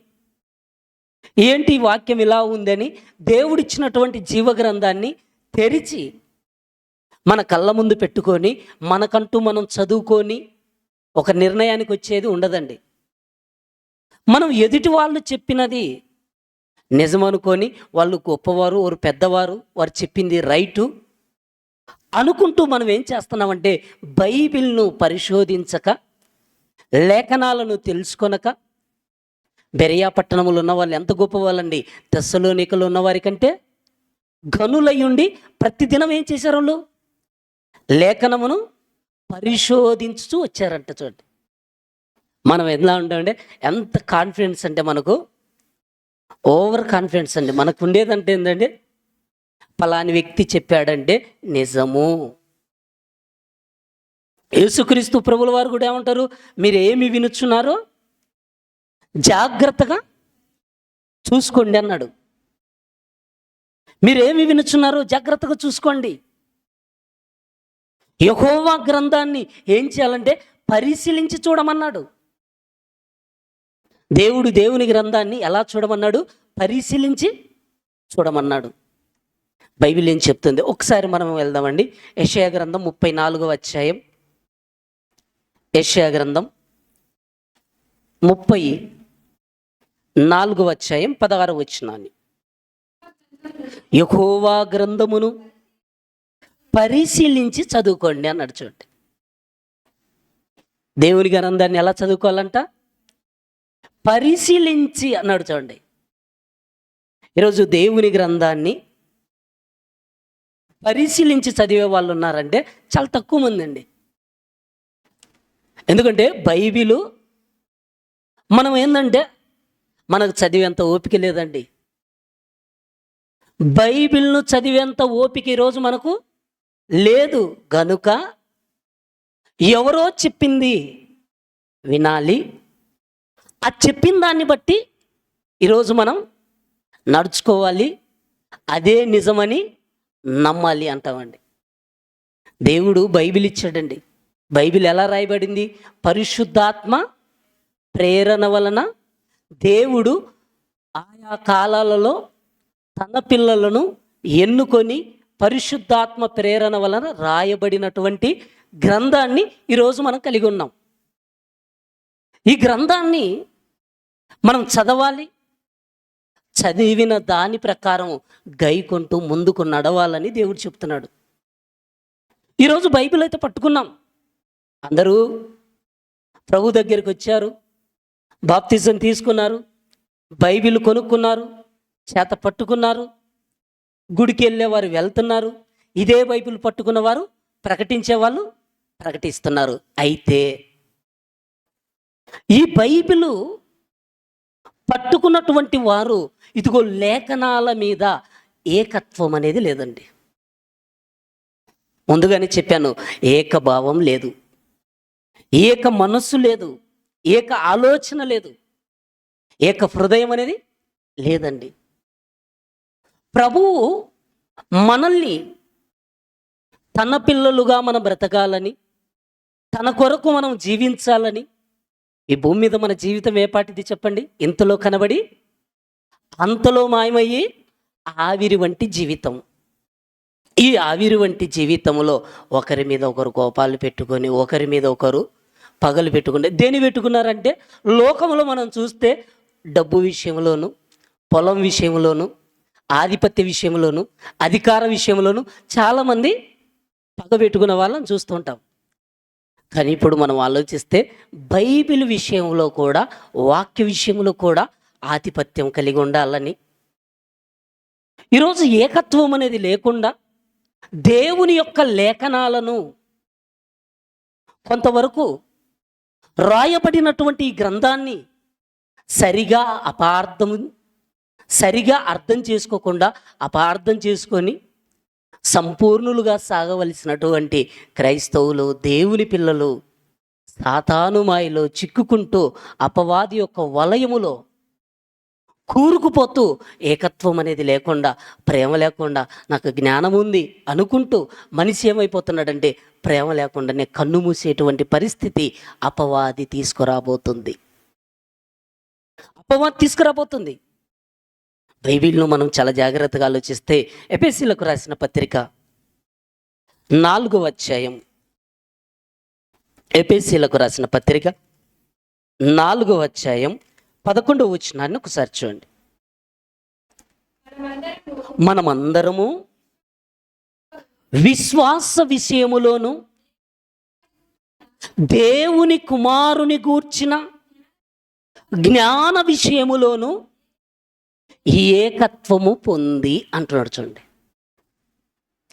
ఏంటి వాక్యం ఇలా ఉందని దేవుడిచ్చినటువంటి జీవగ్రంథాన్ని తెరిచి మన కళ్ళ ముందు పెట్టుకొని మనకంటూ మనం చదువుకొని ఒక నిర్ణయానికి వచ్చేది ఉండదండి. మనం ఎదుటి వాళ్ళు చెప్పినది నిజమనుకొని, వాళ్ళు గొప్పవారు, వారు పెద్దవారు, వారు చెప్పింది రైటు అనుకుంటూ మనం ఏం చేస్తున్నామంటే, బైబిల్ను పరిశోధించక, లేఖనాలను తెలుసుకొనక, బెరియా పట్టణములు ఉన్న వాళ్ళు ఎంత గొప్ప వాళ్ళండి, తెస్సలోనికలు ఉన్నవారి కంటే గనులయ్యుండి ప్రతిదినం ఏం చేశారు, వాళ్ళు లేఖనమును పరిశోధించుతూ వచ్చారంట. చూడండి మనం ఎలా ఉంటామంటే, ఎంత కాన్ఫిడెన్స్ అంటే మనకు ఓవర్ కాన్ఫిడెన్స్ అండి. మనకు ఉండేదంటే ఏంటంటే, పలాని వ్యక్తి చెప్పాడంటే నిజము. యేసుక్రీస్తు ప్రభుల వారు కూడా ఏమంటారు, మీరు ఏమి వినుచున్నారో జాగ్రత్తగా చూసుకోండి అన్నాడు. మీరేమి వినుచున్నారో జాగ్రత్తగా చూసుకోండి. యెహోవా గ్రంథాన్ని ఏం చేయాలంటే పరిశీలించి చూడమన్నాడు. దేవుడు దేవుని గ్రంథాన్ని ఎలా చూడమన్నాడు, పరిశీలించి చూడమన్నాడు. బైబిల్ ఏం చెప్తుంది ఒకసారి మనం వెళ్దామండి. యెషయా గ్రంథం 34వ అధ్యాయం. యెషయా గ్రంథం 34వ అధ్యాయం 16వ వచనాన్ని, యెహోవా గ్రంథమును పరిశీలించి చదువుకోండి అన్నాడు. చూడండి దేవుని గ్రంథాన్ని ఎలా చదువుకోవాలంట, పరిశీలించి అన్నాడు. చూడండి ఈరోజు దేవుని గ్రంథాన్ని పరిశీలించి చదివే వాళ్ళు ఉన్నారంటే చాలా తక్కువ మంది అండి. ఎందుకంటే బైబిలు మనం ఏంటంటే మనకు చదివేంత ఓపిక లేదండి. బైబిల్ను చదివేంత ఓపిక ఈరోజు మనకు లేదు. గనుక ఎవరో చెప్పింది వినాలి, ఆ చెప్పిన దాన్ని బట్టి ఈరోజు మనం నడుచుకోవాలి, అదే నిజమని నమ్మాలి అంటామండి. దేవుడు బైబిల్ ఇచ్చాడండి. బైబిల్ ఎలా రాయబడింది, పరిశుద్ధాత్మ ప్రేరణ వలన దేవుడు ఆయా కాలాలలో తన పిల్లలను ఎన్నుకొని పరిశుద్ధాత్మ ప్రేరణ వలన రాయబడినటువంటి గ్రంథాన్ని ఈరోజు మనం కలిగి ఉన్నాం. ఈ గ్రంథాన్ని మనం చదవాలి, చదివిన దాని ప్రకారం గైకొంటూ ముందుకు నడవాలని దేవుడు చెప్తున్నాడు. ఈరోజు బైబిల్ అయితే పట్టుకున్నాం, అందరూ ప్రభు దగ్గరికి వచ్చారు, బాప్తిజం తీసుకున్నారు, బైబిల్ కొనుక్కున్నారు, చేత పట్టుకున్నారు, గుడికి వెళ్ళేవారు వెళ్తున్నారు, ఇదే బైబిల్ పట్టుకున్న వారు ప్రకటించే వాళ్ళు ప్రకటిస్తున్నారు. అయితే ఈ బైబిలు పట్టుకున్నటువంటి వారు ఇదిగో లేఖనాల మీద ఏకత్వం అనేది లేదండి. ముందుగానే చెప్పాను, ఏకభావం లేదు, ఏక మనస్సు లేదు, ఏక ఆలోచన లేదు, ఏక హృదయం అనేది లేదండి. ప్రభువు మనల్ని తన పిల్లలుగా మనం బ్రతకాలని, తన కొరకు మనం జీవించాలని, ఈ భూమి మీద మన జీవితం ఏపాటిది చెప్పండి? ఇంతలో కనబడి అంతలో మాయమయ్యి ఆవిరి వంటి జీవితం. ఈ ఆవిరి వంటి జీవితంలో ఒకరి మీద ఒకరు కోపాలు పెట్టుకొని, ఒకరి మీద ఒకరు పగలు పెట్టుకుంటే, దేని పెట్టుకున్నారంటే లోకంలో మనం చూస్తే డబ్బు విషయంలోను, పొలం విషయంలోను, ఆధిపత్య విషయంలోను, అధికార విషయంలోను చాలామంది పగ పెట్టుకున్న వాళ్ళని చూస్తూ ఉంటాం. కానీ ఇప్పుడు మనం ఆలోచిస్తే బైబిల్ విషయంలో కూడా, వాక్య విషయంలో కూడా ఆధిపత్యం కలిగి ఉండాలని, ఈరోజు ఏకత్వం అనేది లేకుండా దేవుని యొక్క లేఖనాలను కొంతవరకు రాయబడినటువంటి ఈ గ్రంథాన్ని సరిగా అర్థం చేసుకోకుండా అపార్థం చేసుకొని సంపూర్ణులుగా సాగవలసినటువంటి క్రైస్తవులు, దేవుని పిల్లలు సాతాను మాయలో చిక్కుకుంటూ అపవాది యొక్క వలయములో కూరుకుపోతూ ఏకత్వం అనేది లేకుండా, ప్రేమ లేకుండా, నాకు జ్ఞానం ఉంది అనుకుంటూ మనిషి ఏమైపోతున్నాడంటే ప్రేమ లేకుండానే కన్ను మూసేటువంటి పరిస్థితి అపవాది తీసుకురాబోతుంది. బైబిల్ను మనం చాలా జాగ్రత్తగా ఆలోచిస్తే ఎఫెసీయులకు రాసిన పత్రిక 4వ అధ్యాయం, ఎఫెసీయులకు రాసిన పత్రిక 4వ అధ్యాయం 11వ వచనాన్ని ఒకసారి చూడండి. మనమందరము విశ్వాస విషయములోను దేవుని కుమారుని గూర్చిన జ్ఞాన విషయములోను ఏకత్వము పొంది అంటున్నాడు. చూడండి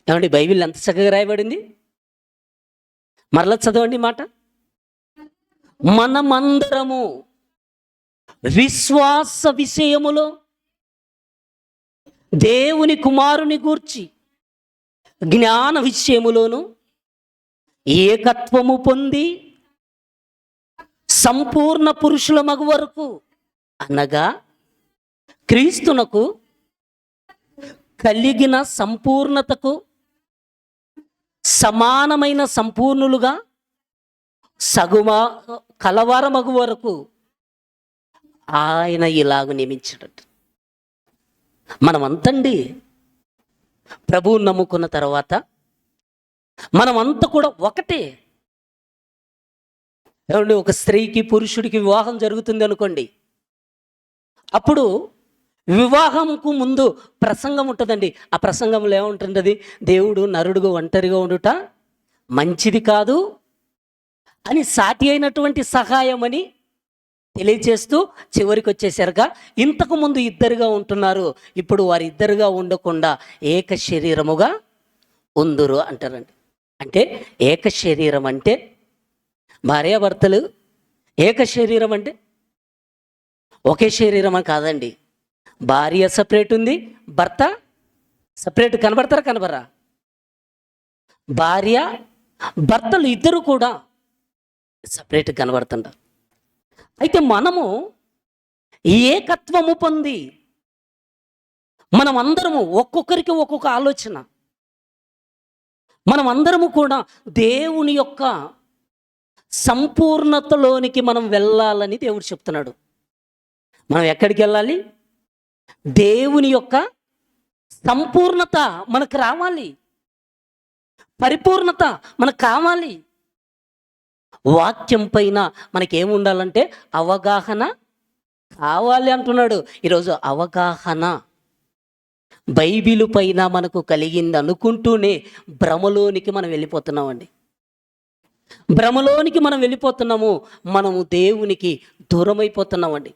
ఏమండి, బైబిల్ ఎంత చక్కగా రాయబడింది. మరలా చదవండి మాట. మనమందరము విశ్వాస విషయములో దేవుని కుమారుని గూర్చి జ్ఞాన విషయములోను ఏకత్వము పొంది సంపూర్ణ పురుషుల మగు వరకు, అనగా క్రీస్తునకు కలిగిన సంపూర్ణతకు సమానమైన సంపూర్ణులుగా కలవరమగు వరకు ఆయన ఇలాగ నియమించాడు. మనమంతండి ప్రభువుని నమ్ముకున్న తర్వాత మనమంతా కూడా ఒకటే. ఏమండి, ఒక స్త్రీకి పురుషుడికి వివాహం జరుగుతుంది అనుకోండి, అప్పుడు వివాహంకు ముందు ప్రసంగం ఉంటుందండి. ఆ ప్రసంగంలో ఏముంటుంది? దేవుడు నరుడుగా ఒంటరిగా ఉండుట మంచిది కాదు అని సాటి అయినటువంటి సహాయం అని తెలియచేస్తూ చివరికి వచ్చేసరిగా ఇంతకు ముందు ఇద్దరుగా ఉంటున్నారు, ఇప్పుడు వారి ఇద్దరుగా ఉండకుండా ఏక శరీరముగా ఉందురు అంటారండి. అంటే ఏక శరీరం అంటే భార్యాభర్తలు ఏక శరీరం అంటే ఒకే శరీరం అని కాదండి. భార్య సపరేట్ ఉంది, భర్త సపరేట్. కనబడరా? భార్య భర్తలు ఇద్దరు కూడా సపరేట్ కనబడుతుంటారు. అయితే మనము ఏకత్వము పొంది మనం అందరము ఒక్కొక్కరికి ఒక్కొక్క ఆలోచన, మనం అందరము కూడా దేవుని యొక్క సంపూర్ణతలోనికి మనం వెళ్ళాలని దేవుడు చెప్తున్నాడు. మనం ఎక్కడికి వెళ్ళాలి? దేవుని యొక్క సంపూర్ణత మనకు రావాలి, పరిపూర్ణత మనకు కావాలి. వాక్యం పైన మనకేముండాలంటే అవగాహన కావాలి అంటున్నాడు. ఈరోజు అవగాహన బైబిలు పైన మనకు కలిగింది అనుకుంటూనే భ్రమలోనికి మనం వెళ్ళిపోతున్నామండి. భ్రమలోనికి మనం వెళ్ళిపోతున్నాము. మనము దేవునికి దూరం అయిపోతున్నామండి.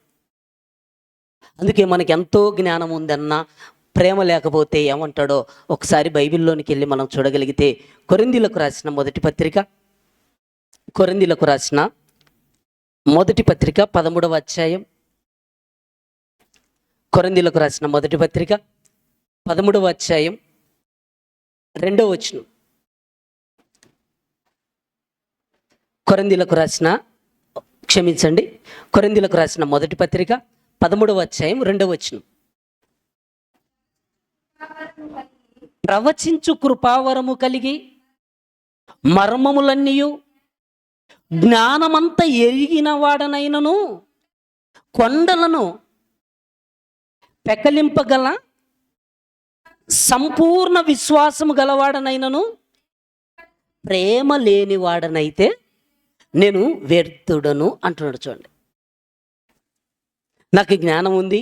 అందుకే మనకి ఎంతో జ్ఞానం ఉందన్నా ప్రేమ లేకపోతే ఏమంటాడో ఒకసారి బైబిల్లోనికి వెళ్ళి మనం చూడగలిగితే, కొరింథీయులకు రాసిన మొదటి పత్రిక 13వ అధ్యాయం, కొరింథీయులకు రాసిన మొదటి పత్రిక 13వ అధ్యాయం 2వ వచనం. కొరింథీయులకు రాసిన మొదటి పత్రిక 13వ అధ్యాయం 2వ వచనం. ప్రవచించు కృపావరము కలిగి మర్మములన్నీయు జ్ఞానమంత ఎరిగిన వాడనైనను కొండలను పెకలింపగల సంపూర్ణ విశ్వాసము గలవాడనైనను ప్రేమ లేనివాడనైతే నేను వ్యర్థుడను అంటున్నాడు. చూడండి, నాకు జ్ఞానం ఉంది,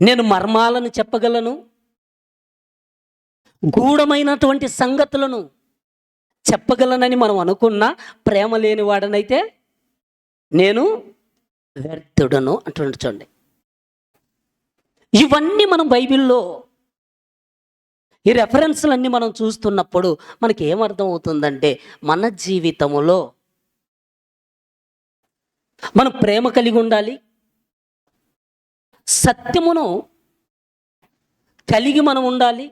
నేను మర్మాలను చెప్పగలను, గూఢమైనటువంటి సంగతులను చెప్పగలనని మనం అనుకున్నా ప్రేమ లేని వాడనైతే నేను వ్యర్థుడను అంటున్నాడు. చూడండి, ఇవన్నీ మనం బైబిల్లో ఈ రెఫరెన్స్లన్నీ మనం చూస్తున్నప్పుడు మనకి ఏమర్థం అవుతుందంటే, మన జీవితంలో మనం ప్రేమ కలిగి ఉండాలి, సత్యమును కలిగి మనం ఉండాలి,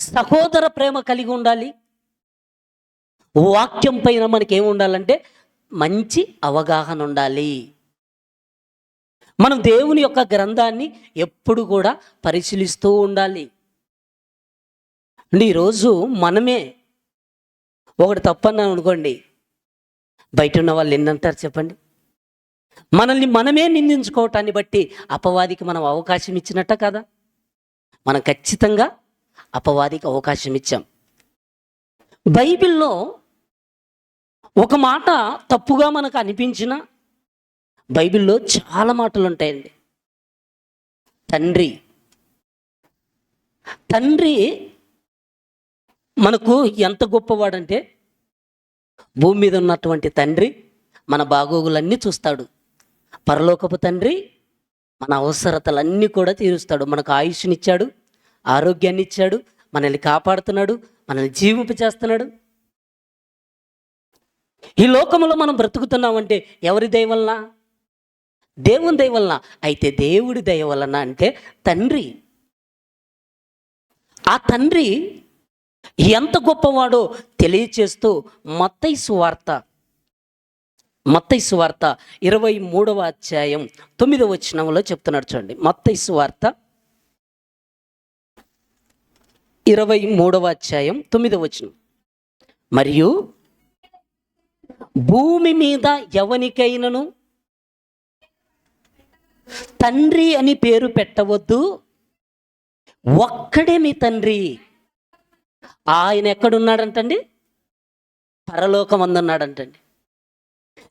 సహోదర ప్రేమ కలిగి ఉండాలి. వాక్యం పైన మనకి ఏమి ఉండాలంటే మంచి అవగాహన ఉండాలి. మనం దేవుని యొక్క గ్రంథాన్ని ఎప్పుడు కూడా పరిశీలిస్తూ ఉండాలి. అంటే ఈరోజు మనమే ఒకటి తప్పన్నాను అనుకోండి, బయట ఉన్న వాళ్ళు ఎన్నంటారు చెప్పండి? మనల్ని మనమే నిందించుకోవటాన్ని బట్టి అపవాదికి మనం అవకాశం ఇచ్చినట్ట కదా? మనం ఖచ్చితంగా అపవాదికి అవకాశం ఇచ్చాం. బైబిల్లో ఒక మాట తప్పుగా మనకు అనిపించిన బైబిల్లో చాలా మాటలు ఉంటాయండి. తండ్రి మనకు ఎంత గొప్పవాడంటే, భూమి మీద ఉన్నటువంటి తండ్రి మన బాగోగులన్నీ చూస్తాడు. పరలోకపు తండ్రి మన అవసరతలన్నీ కూడా తీరుస్తాడు. మనకు ఆయుష్నిచ్చాడు, ఆరోగ్యాన్ని ఇచ్చాడు, మనల్ని కాపాడుతున్నాడు, మనల్ని జీవింపచేస్తున్నాడు. ఈ లోకంలో మనం బ్రతుకుతున్నామంటే ఎవరి దయ వలన? దేవుని దయ వలన. అయితే దేవుడి దయ వలన అంటే తండ్రి, ఆ తండ్రి ఎంత గొప్పవాడో తెలియచేస్తూ మత్తయి సువార్త 23వ అధ్యాయం 9వ వచనంలో చెప్తున్నాడు. చూడండి, మత్తయి సువార్త 23వ అధ్యాయం 9వ వచనం. మరియు భూమి మీద ఎవనికైనను తండ్రి అని పేరు పెట్టవద్దు, ఒక్కడే మీ తండ్రి. ఆయన ఎక్కడున్నాడంటండి? పరలోకమందున్నాడంటండి.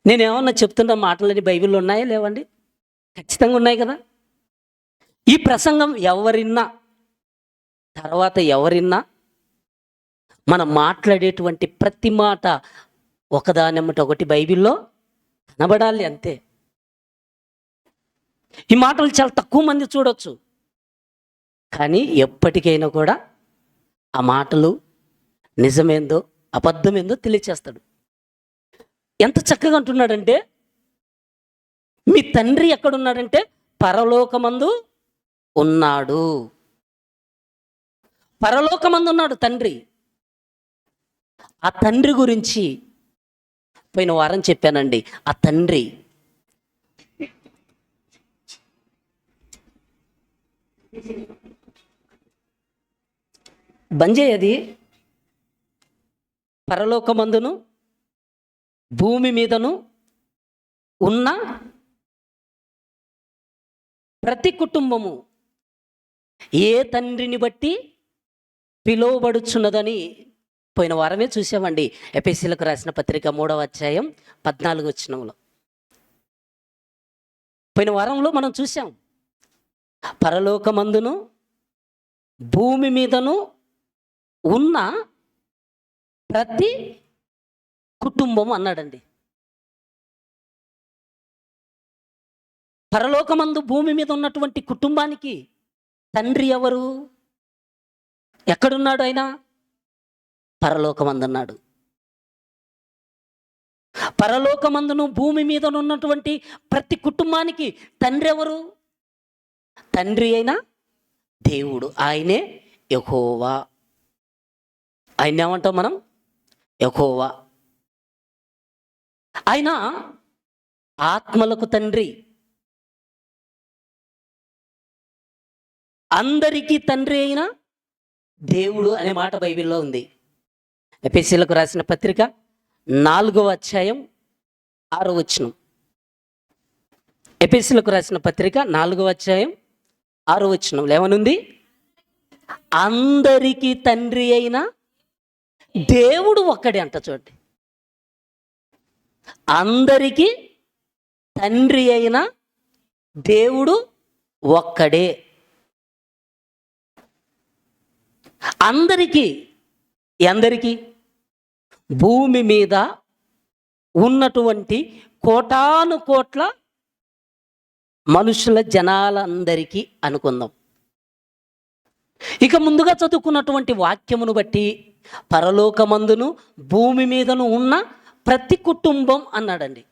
నేనేమన్నా చెప్తున్న మాటలని బైబిల్లో ఉన్నాయా లేవండి? ఖచ్చితంగా ఉన్నాయి కదా. ఈ ప్రసంగం ఎవరిన్నా తర్వాత ఎవరిన్నా మనం మాట్లాడేటువంటి ప్రతి మాట ఒకదానమ్మట ఒకటి బైబిల్లో కనబడాలి, అంతే. ఈ మాటలు చాలా తక్కువ మంది చూడొచ్చు, కానీ ఎప్పటికైనా కూడా ఆ మాటలు నిజమేందో అబద్ధమేందో తెలియచేస్తాడు. ఎంత చక్కగా అంటున్నాడంటే, మీ తండ్రి ఎక్కడున్నాడంటే పరలోకమందు ఉన్నాడు. పరలోకమందు ఉన్నాడు తండ్రి. ఆ తండ్రి గురించి పోయిన వారం చెప్పానండి. ఆ తండ్రి బంజేయది పరలోకమందును భూమి మీదను ఉన్న ప్రతి కుటుంబము ఏ తండ్రిని బట్టి పిలువబడుచున్నదని పోయిన వారమే చూసామండి. ఎఫెసీయులకు రాసిన పత్రిక 3వ అధ్యాయం 14వ వచనంలో పోయిన వారంలో మనం చూసాం. పరలోకమందును భూమి మీదను ఉన్న ప్రతి కుటుంబం అన్నాడండి. పరలోకమందు భూమి మీద ఉన్నటువంటి కుటుంబానికి తండ్రి ఎవరు? ఎక్కడున్నాడు ఆయన? పరలోకమందున్నాడు. పరలోకమందును భూమి మీద ఉన్నటువంటి ప్రతి కుటుంబానికి తండ్రి ఎవరు? తండ్రి అయినా దేవుడు. ఆయనే యెహోవా. ఆయన ఏమంటాం మనం? యెహోవా. ఆయన ఆత్మలకు తండ్రి, అందరికీ తండ్రి అయిన దేవుడు అనే మాట బైబిల్లో ఉంది. ఎఫెసీయులకు రాసిన పత్రిక 4వ అధ్యాయం 6వ వచనం. ఎఫెసీయులకు రాసిన పత్రిక 4వ అధ్యాయం 6వ వచనంలో ఏమనుంది? అందరికీ తండ్రి అయిన దేవుడు ఒక్కడే అంట. చూడండి, అందరికీ తండ్రి అయిన దేవుడు ఒక్కడే. అందరికీ, అందరికీ భూమి మీద ఉన్నటువంటి కోటాను కోట్ల మనుషుల జనాలందరికీ అనుకుందాం. ఇక ముందుగా చదువుకున్నటువంటి వాక్యమును బట్టి పరలోకమందును భూమి మీదను ఉన్న ప్రతి కుటుంబం అన్నాడండి.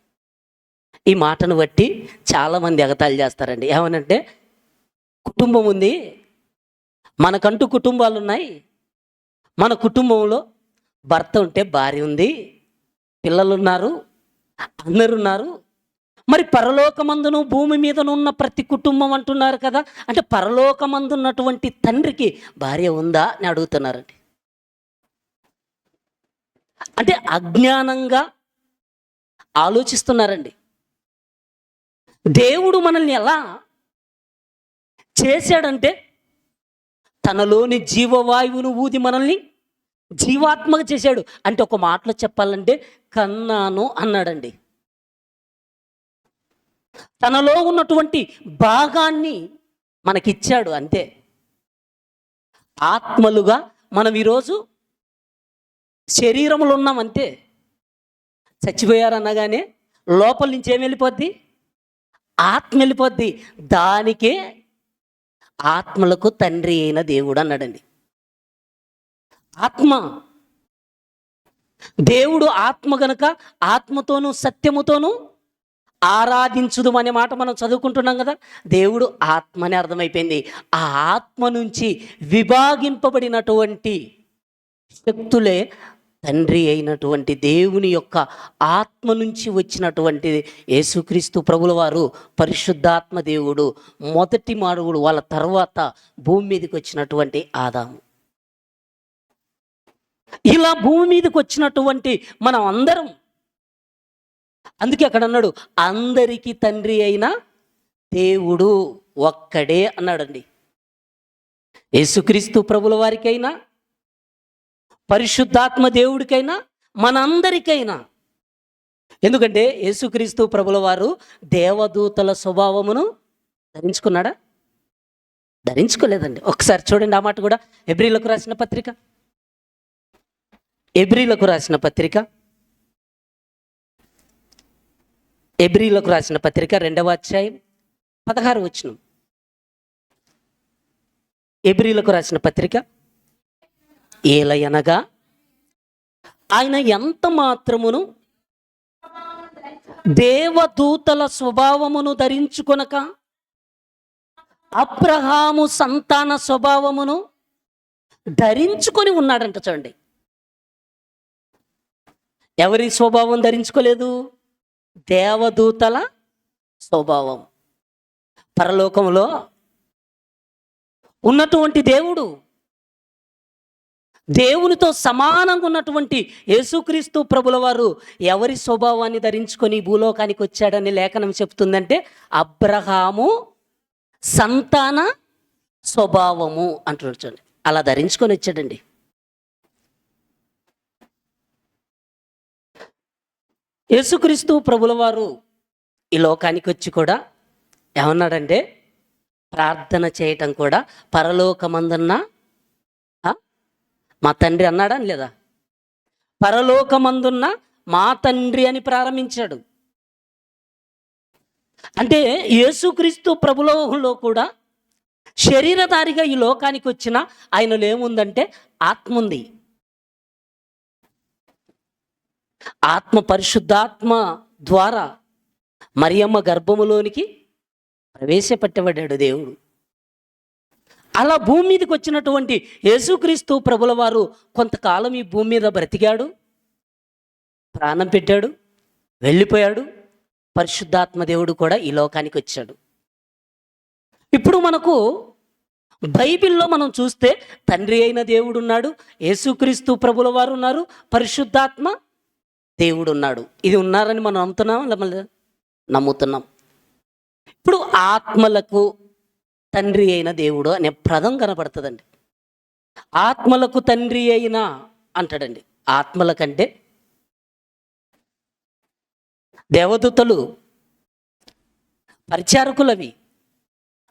ఈ మాటను బట్టి చాలామంది ఎగతాళి చేస్తారండి. ఏమనంటే, కుటుంబం ఉంది, మనకంటూ కుటుంబాలు ఉన్నాయి, మన కుటుంబంలో భర్త ఉంటే భార్య ఉంది, పిల్లలు ఉన్నారు, అందరున్నారు, మరి పరలోకమందును భూమి మీదను ఉన్న ప్రతి కుటుంబం అంటున్నారు కదా, అంటే పరలోకమందు ఉన్నటువంటి తండ్రికి భార్య ఉందా అని అడుగుతున్నారండి. అంటే అజ్ఞానంగా ఆలోచిస్తున్నారండి. దేవుడు మనల్ని ఎలా చేశాడంటే, తనలోని జీవవాయువును ఊది మనల్ని జీవాత్మగా చేశాడు. అంటే ఒక మాటలో చెప్పాలంటే కన్నాను అన్నాడండి. తనలో ఉన్నటువంటి భాగాన్ని మనకిచ్చాడు అంతే. ఆత్మలుగా మనం ఈరోజు శరీరములు ఉన్నాం అంతే. చచ్చిపోయారనగానే లోపల నుంచి ఏం వెళ్ళిపోద్ది? ఆత్మ వెళ్ళిపోద్ది. దానికే ఆత్మలకు తండ్రి అయిన దేవుడు అన్నాడండి. ఆత్మ, దేవుడు ఆత్మ గనుక ఆత్మతోనూ సత్యముతోనూ ఆరాధించుదు అనే మాట మనం చదువుకుంటున్నాం కదా. దేవుడు ఆత్మ అని అర్థమైపోయింది. ఆ ఆత్మ నుంచి విభాగింపబడినటువంటి శక్తులే తండ్రి అయినటువంటి దేవుని యొక్క ఆత్మ నుంచి వచ్చినటువంటి యేసుక్రీస్తు ప్రభుల వారు పరిశుద్ధాత్మ దేవుడు, మొదటి మానవుడు, వాళ్ళ తర్వాత భూమి మీదకి వచ్చినటువంటి ఆదాము. ఇలా భూమి మీదకి వచ్చినటువంటి మనం అందరం, అందుకే అక్కడ అన్నాడు అందరికీ తండ్రి అయిన దేవుడు ఒక్కడే అన్నాడండి. యేసుక్రీస్తు ప్రభుల వారికైనా, పరిశుద్ధాత్మ దేవుడికైనా, మనందరికైనా. ఎందుకంటే యేసుక్రీస్తు ప్రభుల వారు దేవదూతల స్వభావమును ధరించుకున్నాడా? ధరించుకోలేదండి. ఒకసారి చూడండి ఆ మాట కూడా. హెబ్రీలకు రాసిన పత్రిక, హెబ్రీలకు రాసిన పత్రిక, హెబ్రీలకు రాసిన పత్రిక 2వ అధ్యాయం 16వ వచనం. హెబ్రీలకు రాసిన పత్రిక, ఏలయనగా ఆయన ఎంత మాత్రమును దేవదూతల స్వభావమును ధరించుకొనక అబ్రహాము సంతాన స్వభావమును ధరించుకొని ఉన్నాడంట. చూడండి, ఎవరి స్వభావం ధరించుకోలేదు? దేవదూతల స్వభావం. పరలోకంలో ఉన్నటువంటి దేవుడు, దేవునితో సమానంగా ఉన్నటువంటి యేసుక్రీస్తు ప్రభుల వారు ఎవరి స్వభావాన్ని ధరించుకొని భూలోకానికి వచ్చాడని లేఖనం చెప్తుందంటే అబ్రహాము సంతాన స్వభావము అంటున్నాడు. చూడండి, అలా ధరించుకొని వచ్చాడండి. యేసుక్రీస్తు ప్రభుల వారు ఈ లోకానికి వచ్చి కూడా ఏమన్నాడంటే, ప్రార్థన చేయటం కూడా పరలోకమందున్న మా తండ్రి అన్నాడా అని లేదా? పరలోకమందున్న మా తండ్రి అని ప్రారంభించాడు. అంటే యేసుక్రీస్తు ప్రభులోకంలో కూడా శరీరధారిగా ఈ లోకానికి వచ్చిన ఆయనలో ఏముందంటే ఆత్మ ఉంది. ఆత్మ, పరిశుద్ధాత్మ ద్వారా మరియమ్మ గర్భములోనికి ప్రవేశపెట్టబడ్డాడు దేవుడు. అలా భూమి మీదకి వచ్చినటువంటి యేసుక్రీస్తు ప్రభుల వారు కొంతకాలం ఈ భూమి మీద బ్రతికాడు, ప్రాణం పెట్టాడు, వెళ్ళిపోయాడు. పరిశుద్ధాత్మ దేవుడు కూడా ఈ లోకానికి వచ్చాడు. ఇప్పుడు మనకు బైబిల్లో మనం చూస్తే తండ్రి అయిన దేవుడు ఉన్నాడు, యేసుక్రీస్తు ప్రభుల వారు ఉన్నారు, పరిశుద్ధాత్మ దేవుడు ఉన్నాడు. ఇది ఉన్నారని మనం నమ్ముతున్నాం. ఇప్పుడు ఆత్మలకు తండ్రి అయిన దేవుడు అనే పదం కనపడుతుందండి. ఆత్మలకు తండ్రి అయిన అంటాడండి. ఆత్మల కంటే దేవదూతలు పరిచారకులవి,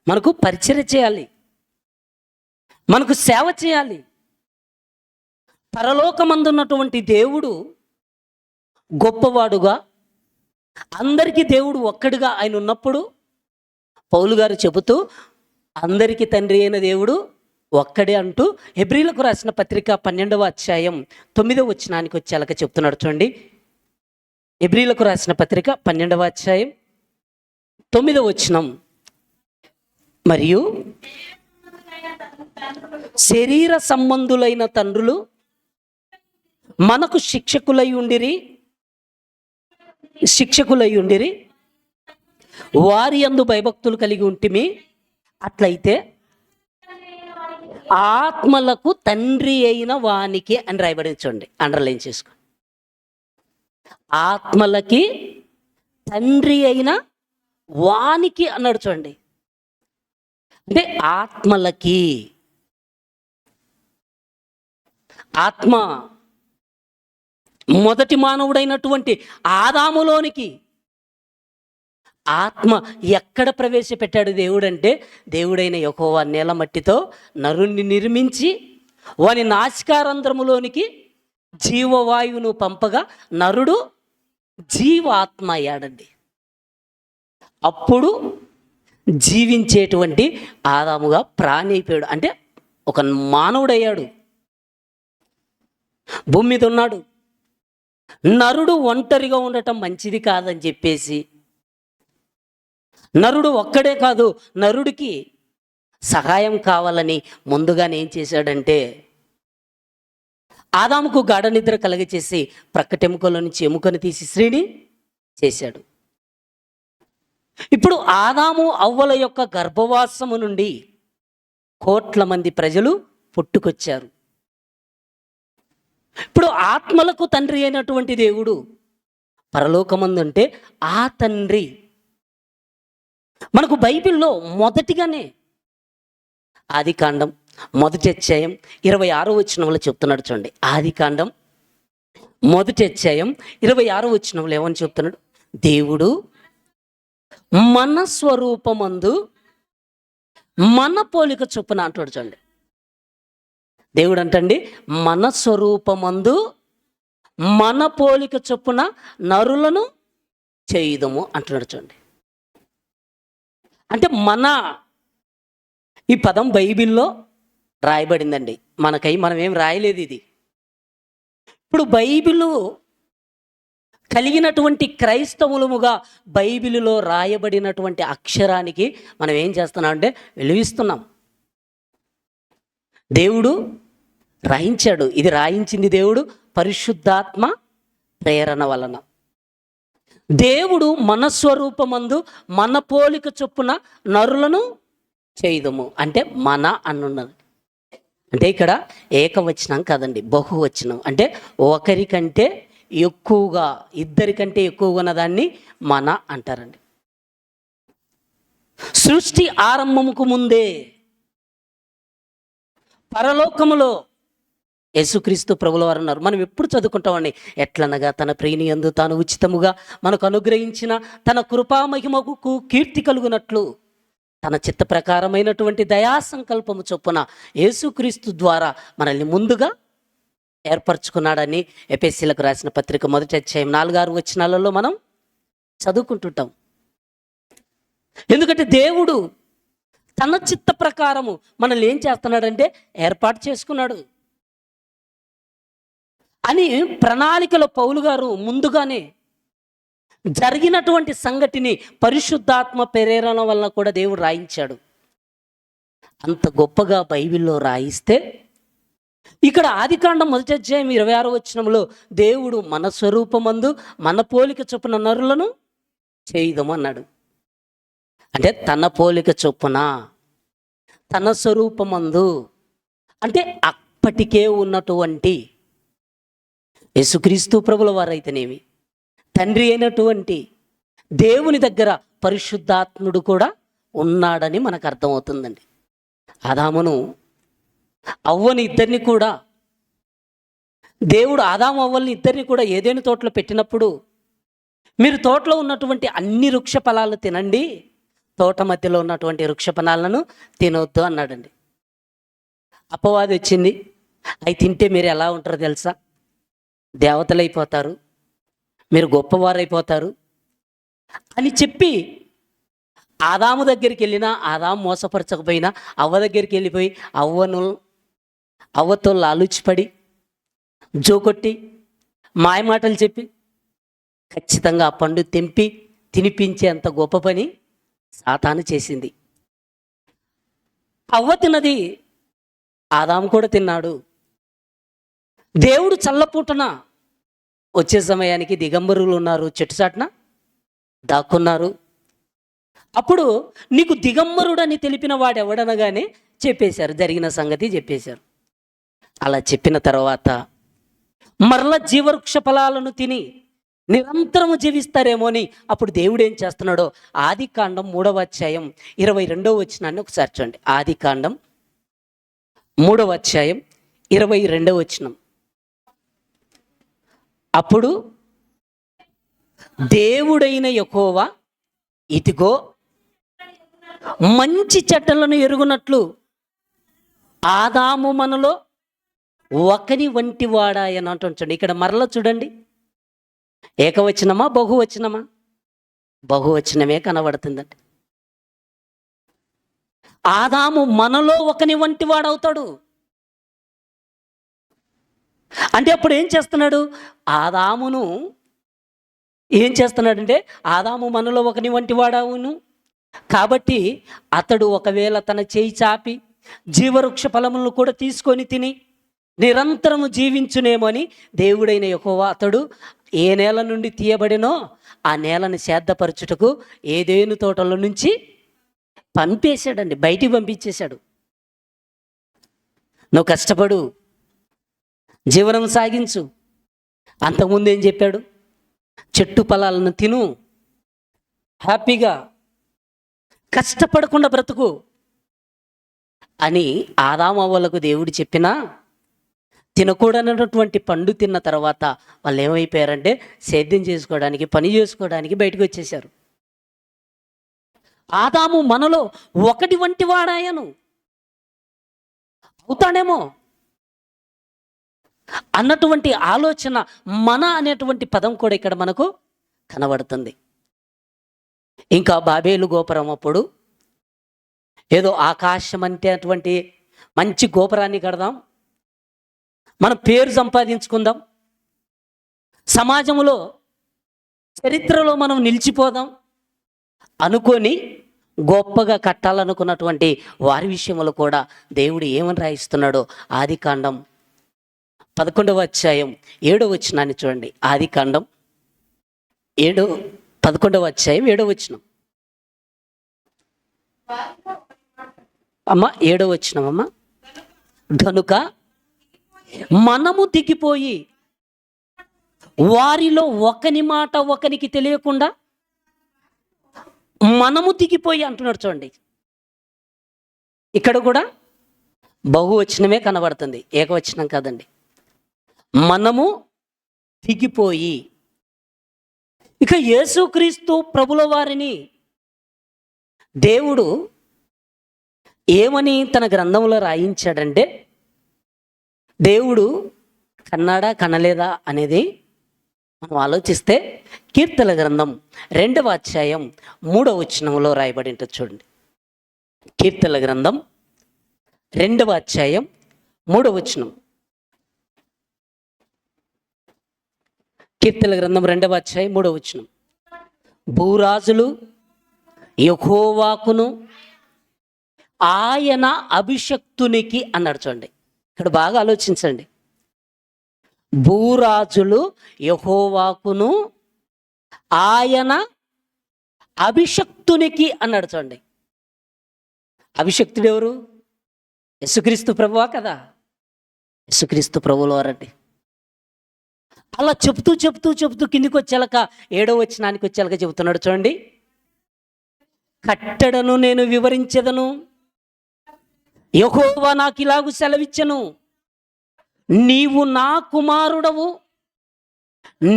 మనకు పరిచర్య చేయాలి, మనకు సేవ చేయాలి. పరలోకమందున్నటువంటి దేవుడు గొప్పవాడుగా, అందరికీ దేవుడు ఒక్కడిగా ఆయన ఉన్నప్పుడు పౌలు గారు చెబుతూ అందరికీ తండ్రి అయిన దేవుడు ఒక్కడే అంటూ హెబ్రీలకు రాసిన పత్రిక 12వ అధ్యాయం 9వ వచనానికి వచ్చేలాగా చెప్తున్నాడు. చూడండి, హెబ్రీలకు రాసిన పత్రిక 12వ అధ్యాయం 9వ వచనం. మరియు శరీర సంబంధులైన తండ్రులు మనకు శిక్షకులై ఉండిరి, వారి యందు భయభక్తులు కలిగి ఉంటిమి. అట్లయితే ఆత్మలకు తండ్రి అయిన వానికి అని రాయబడింది. చూడండి, అండర్లైన్ చేసుకో. ఆత్మలకి తండ్రి అయిన వానికి అన్నాడు. చూడండి, అంటే ఆత్మలకి, ఆత్మ మొదటి మానవుడైనటువంటి ఆదాములోనికి ఆత్మ ఎక్కడ ప్రవేశపెట్టాడు దేవుడు అంటే, దేవుడైన యెహోవా నేల మట్టితో నరుణ్ణి నిర్మించి వాని నాసికారంధ్రములోనికి జీవవాయువును పంపగా నరుడు జీవాత్మ అయ్యాడండి. అప్పుడు జీవించేటువంటి ఆదాముగా ప్రాణి అయిపోయాడు. అంటే ఒక మానవుడయ్యాడు, భూమి మీద ఉన్నాడు. నరుడు ఒంటరిగా ఉండటం మంచిది కాదని చెప్పేసి, నరుడు ఒక్కడే కాదు, నరుడికి సహాయం కావాలని ముందుగానే ఏం చేశాడంటే ఆదాముకు గాఢ నిద్ర కలగచేసి ప్రక్కటెముకలో నుంచి ఎముకను తీసి స్త్రీని చేశాడు. ఇప్పుడు ఆదాము అవ్వల యొక్క గర్భవాసము నుండి కోట్ల మంది ప్రజలు పుట్టుకొచ్చారు. ఇప్పుడు ఆత్మలకు తండ్రి అయినటువంటి దేవుడు పరలోకమందుంటే ఆ తండ్రి మనకు బైబిల్లో మొదటిగానే ఆదికాండం 1వ అధ్యాయం 26వ వచనంలో చెప్తున్నాడు. చూడండి, ఆదికాండం 1వ అధ్యాయం 26వ వచనంలో ఏమని చెప్తున్నాడు? దేవుడు మన స్వరూపమందు మన పోలిక చొప్పున అంటాడు. చూడండి, దేవుడు అంటండి మన స్వరూపమందు మన పోలిక చొప్పున నరులను చేయుదము అంటున్నాడు. చూడండి, అంటే మన ఈ పదం బైబిల్లో రాయబడిందండి. మనం ఏం రాయలేదు ఇది. ఇప్పుడు బైబిలు కలిగినటువంటి క్రైస్తవులముగా బైబిలులో రాయబడినటువంటి అక్షరానికి మనం ఏం చేస్తున్నాం అంటే విలువిస్తున్నాం. దేవుడు రాయించాడు, ఇది రాయించింది దేవుడు పరిశుద్ధాత్మ ప్రేరణ వలన. దేవుడు మన స్వరూపమందు మన పోలిక చొప్పున నరులను చేయుదము అంటే మన అన్నున్నది. అంటే ఇక్కడ ఏకవచనం కాదండి, బహువచనం. అంటే ఒకరికంటే ఎక్కువగా, ఇద్దరికంటే ఎక్కువగా ఉన్నదాన్ని మన అంటారండి. సృష్టి ఆరంభముకు ముందే పరలోకములో యేసుక్రీస్తు ప్రభుల వారు ఉన్నారు. మనం ఎప్పుడు చదువుకుంటామండి, ఎట్లనగా తన ప్రియుని యందు తాను ఉచితముగా మనకు అనుగ్రహించిన తన కృపామహిమకు కీర్తి కలుగునట్లు తన చిత్త ప్రకారమైనటువంటి దయా సంకల్పము చొప్పున యేసుక్రీస్తు ద్వారా మనల్ని ముందుగా ఏర్పరచుకున్నాడని ఎఫెసీయులకు రాసిన పత్రిక 1వ అధ్యాయం 4-6 వచనాలలో మనం చదువుకుంటుంటాం. ఎందుకంటే దేవుడు తన చిత్త ప్రకారము మనల్ని ఏం చేస్తున్నాడంటే ఏర్పాటు చేసుకున్నాడు అని ప్రణాళికలో పౌలు గారు ముందుగానే జరిగినటువంటి సంగతిని పరిశుద్ధాత్మ ప్రేరణ వల్ల కూడా దేవుడు రాయించాడు. అంత గొప్పగా బైబిల్లో రాయిస్తే ఇక్కడ ఆదికాండం 1వ అధ్యాయం 26వ వచనంలో దేవుడు మన స్వరూపమందు మన పోలిక చొప్పున నరులను చేయుదము అన్నాడు. అంటే తన పోలిక చొప్పున తన స్వరూపమందు అంటే అప్పటికే ఉన్నటువంటి యేసుక్రీస్తు ప్రభుల వారైతేనేమి, తండ్రి అయినటువంటి దేవుని దగ్గర పరిశుద్ధాత్ముడు కూడా ఉన్నాడని మనకు అర్థమవుతుందండి. ఆదామును అవ్వని ఇద్దరిని కూడా దేవుడు ఆదాము అవ్వల్ని ఇద్దరిని కూడా ఏదైనా తోటలో పెట్టినప్పుడు మీరు తోటలో ఉన్నటువంటి అన్ని వృక్ష ఫలాలు తినండి, తోట మధ్యలో ఉన్నటువంటి వృక్ష ఫలాలను తినొద్దు అన్నాడండి. అపవాది వచ్చింది, అవి తింటే మీరు ఎలా ఉంటారో తెలుసా, దేవతలైపోతారు, మీరు గొప్పవారైపోతారు అని చెప్పి ఆదాము దగ్గరికి వెళ్ళినా ఆదాము మోసపరచకపోయినా అవ్వ దగ్గరికి వెళ్ళిపోయి అవ్వతో లాలుచిపడి జోకొట్టి మాయమాటలు చెప్పి ఖచ్చితంగా ఆ పండు తెంపి తినిపించేంత గొప్ప పని సాతాను చేసింది. అవ్వ తిన్నది ఆదాము కూడా తిన్నాడు. దేవుడు చల్లపూటన వచ్చే సమయానికి దిగంబరులు ఉన్నారు, చెట్టు చాటున దాక్కున్నారు. అప్పుడు నీకు దిగంబరుడని తెలిపిన వాడు ఎవడనగానే చెప్పేశారు, జరిగిన సంగతి చెప్పేశారు. అలా చెప్పిన తర్వాత మరల జీవవృక్ష ఫలాలను తిని నిరంతరము జీవిస్తారేమో అని అప్పుడు దేవుడు ఏం చేస్తున్నాడో ఆదికాండం 3వ అధ్యాయం 22వ వచనాన్ని ఒకసారి చూడండి. ఆదికాండం 3వ అధ్యాయం 22వ వచనం. అప్పుడు దేవుడైన యెహోవా ఇదిగో మంచి చెడ్డలను ఎరుగునట్లు ఆదాము మనలో ఒకని వంటి వాడాయని అంటుంచండి. ఇక్కడ మరల చూడండి, ఏకవచనమా బహువచనమా? బహువచనమే కనబడుతుందండి. ఆదాము మనలో ఒకని వంటి వాడవుతాడు అంటే అప్పుడు ఏం చేస్తున్నాడు, ఆదామును ఏం చేస్తున్నాడంటే ఆదాము మనలో ఒకని వంటి వాడావును కాబట్టి అతడు ఒకవేళ తన చేయి చాపి జీవవృక్ష ఫలములను కూడా తీసుకొని తిని నిరంతరము జీవించునేమో అని దేవుడైన యెహోవా అతడు ఏ నేల నుండి తీయబడినో ఆ నేలను సేద్ధపరచుటకు ఏదేను తోటల నుంచి పంపేశాడండి, బయటికి పంపించేశాడు. నువ్వు కష్టపడు, జీవనం సాగించు. అంతకుముందు ఏం చెప్పాడు, చెట్టు ఫలాలను తిను, హ్యాపీగా కష్టపడకుండా బ్రతుకు అని ఆదాము అవ్వలకు దేవుడు చెప్పినా తినకూడనటువంటి పండు తిన్న తర్వాత వాళ్ళు ఏమైపోయారంటే సేద్యం చేసుకోవడానికి, పని చేసుకోవడానికి బయటకు వచ్చేసారు. ఆదాము మనలో ఒకటి వంటి వాడాయను అవుతాడేమో అన్నటువంటి ఆలోచన మన అనేటువంటి పదం కూడా ఇక్కడ మనకు కనబడుతుంది. ఇంకా బాబేలు గోపురం అప్పుడు ఏదో ఆకాశం అంటే అటువంటి మంచి గోపురాన్ని కడదాం, మన పేరు సంపాదించుకుందాం, సమాజంలో చరిత్రలో మనం నిలిచిపోదాం అనుకొని గొప్పగా కట్టాలనుకున్నటువంటి వారి విషయంలో కూడా దేవుడు ఏమని రాయిస్తున్నాడో ఆదికాండం 11వ అధ్యాయం 7వ వచనాన్ని చూడండి. ఆదికాండం 11వ అధ్యాయం 7వ వచనం. అమ్మ 7వ వచనం అమ్మ. గనుక మనము దిగిపోయి వారిలో ఒకని మాట ఒకనికి తెలియకుండా మనము దిగిపోయి అంటున్నాడు చూడండి. ఇక్కడ కూడా బహువచనమే కనబడుతుంది, ఏకవచనం కాదండి. మనము దిగిపోయి ఇక యేసుక్రీస్తు ప్రభుల వారిని దేవుడు ఏమని తన గ్రంథంలో రాయించాడంటే, దేవుడు కన్నాడా కనలేదా అనేది మనం ఆలోచిస్తే కీర్తన గ్రంథం 2వ అధ్యాయం 3వ వచనంలో రాయబడి ఉంటుంది చూడండి. కీర్తన గ్రంథం 2వ అధ్యాయం 3వ వచనం. కీర్తన గ్రంథం 2వ అధ్యాయం 3వ వచనం. భూరాజులు యెహోవాకును ఆయన అభిషక్తునికి అన్నాడు చూడండి. ఇక్కడ బాగా ఆలోచించండి. భూరాజులు యెహోవాకును ఆయన అభిషక్తునికి అన్నాడు చూడండి. అభిషక్తుడు ఎవరు? యేసుక్రీస్తు ప్రభువా కదా? యేసుక్రీస్తు ప్రభువుల వారండి. అలా చెప్తూ చెప్తూ చెప్తూ కిందికి వచ్చాక 7వ వచనానికి వచ్చాక చెబుతున్నాడు చూడండి. కట్టడను నేను వివరించెదను, యెహోవా నాకు ఇలాగు సెలవిచ్చెను, నీవు నా కుమారుడవు,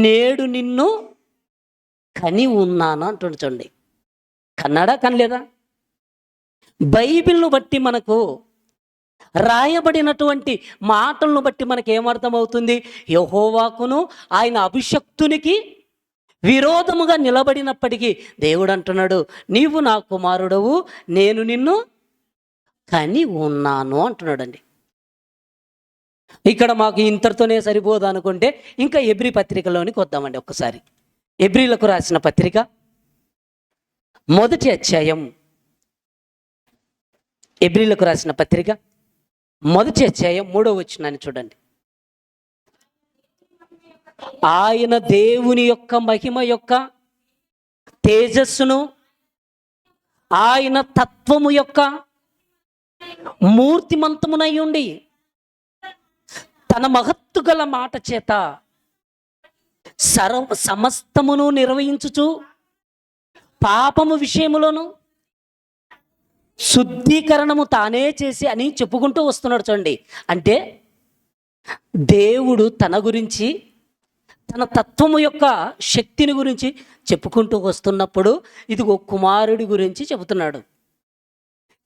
నేడు నిన్ను కని ఉన్నాను అంటుండు చూడండి. కన్నాడా కనలేదా? బైబిల్ను బట్టి మనకు రాయబడినటువంటి మాటలను బట్టి మనకు ఏమర్థమవుతుంది? యెహోవాకును ఆయన అభిషక్తునికి విరోధముగా నిలబడినప్పటికీ దేవుడు అంటున్నాడు, నీవు నా కుమారుడవు, నేను నిన్ను కని ఉన్నాను అంటున్నాడండి. ఇక్కడ మాకు ఇంతటితోనే సరిపోదు అనుకుంటే ఇంకా ఎబ్రీ పత్రికలోనికి వద్దామండి ఒక్కసారి. ఎబ్రీలకు రాసిన పత్రిక 1వ అధ్యాయం, ఎబ్రీలకు రాసిన పత్రిక 1వ అధ్యాయం 3వ వచనాన్ని చూడండి. ఆయన దేవుని యొక్క మహిమ యొక్క తేజస్సును, ఆయన తత్వము యొక్క మూర్తిమంతమునై ఉండి తన మహత్తు గల మాట చేత సమస్తమును నిర్వహించుచు పాపము విషయములోను శుద్ధీకరణము తానే చేసి అని చెప్పుకుంటూ వస్తున్నాడు చూడండి. అంటే దేవుడు తన గురించి, తన తత్వము యొక్క శక్తిని గురించి చెప్పుకుంటూ వస్తున్నప్పుడు ఇదిగో కుమారుడి గురించి చెబుతున్నాడు.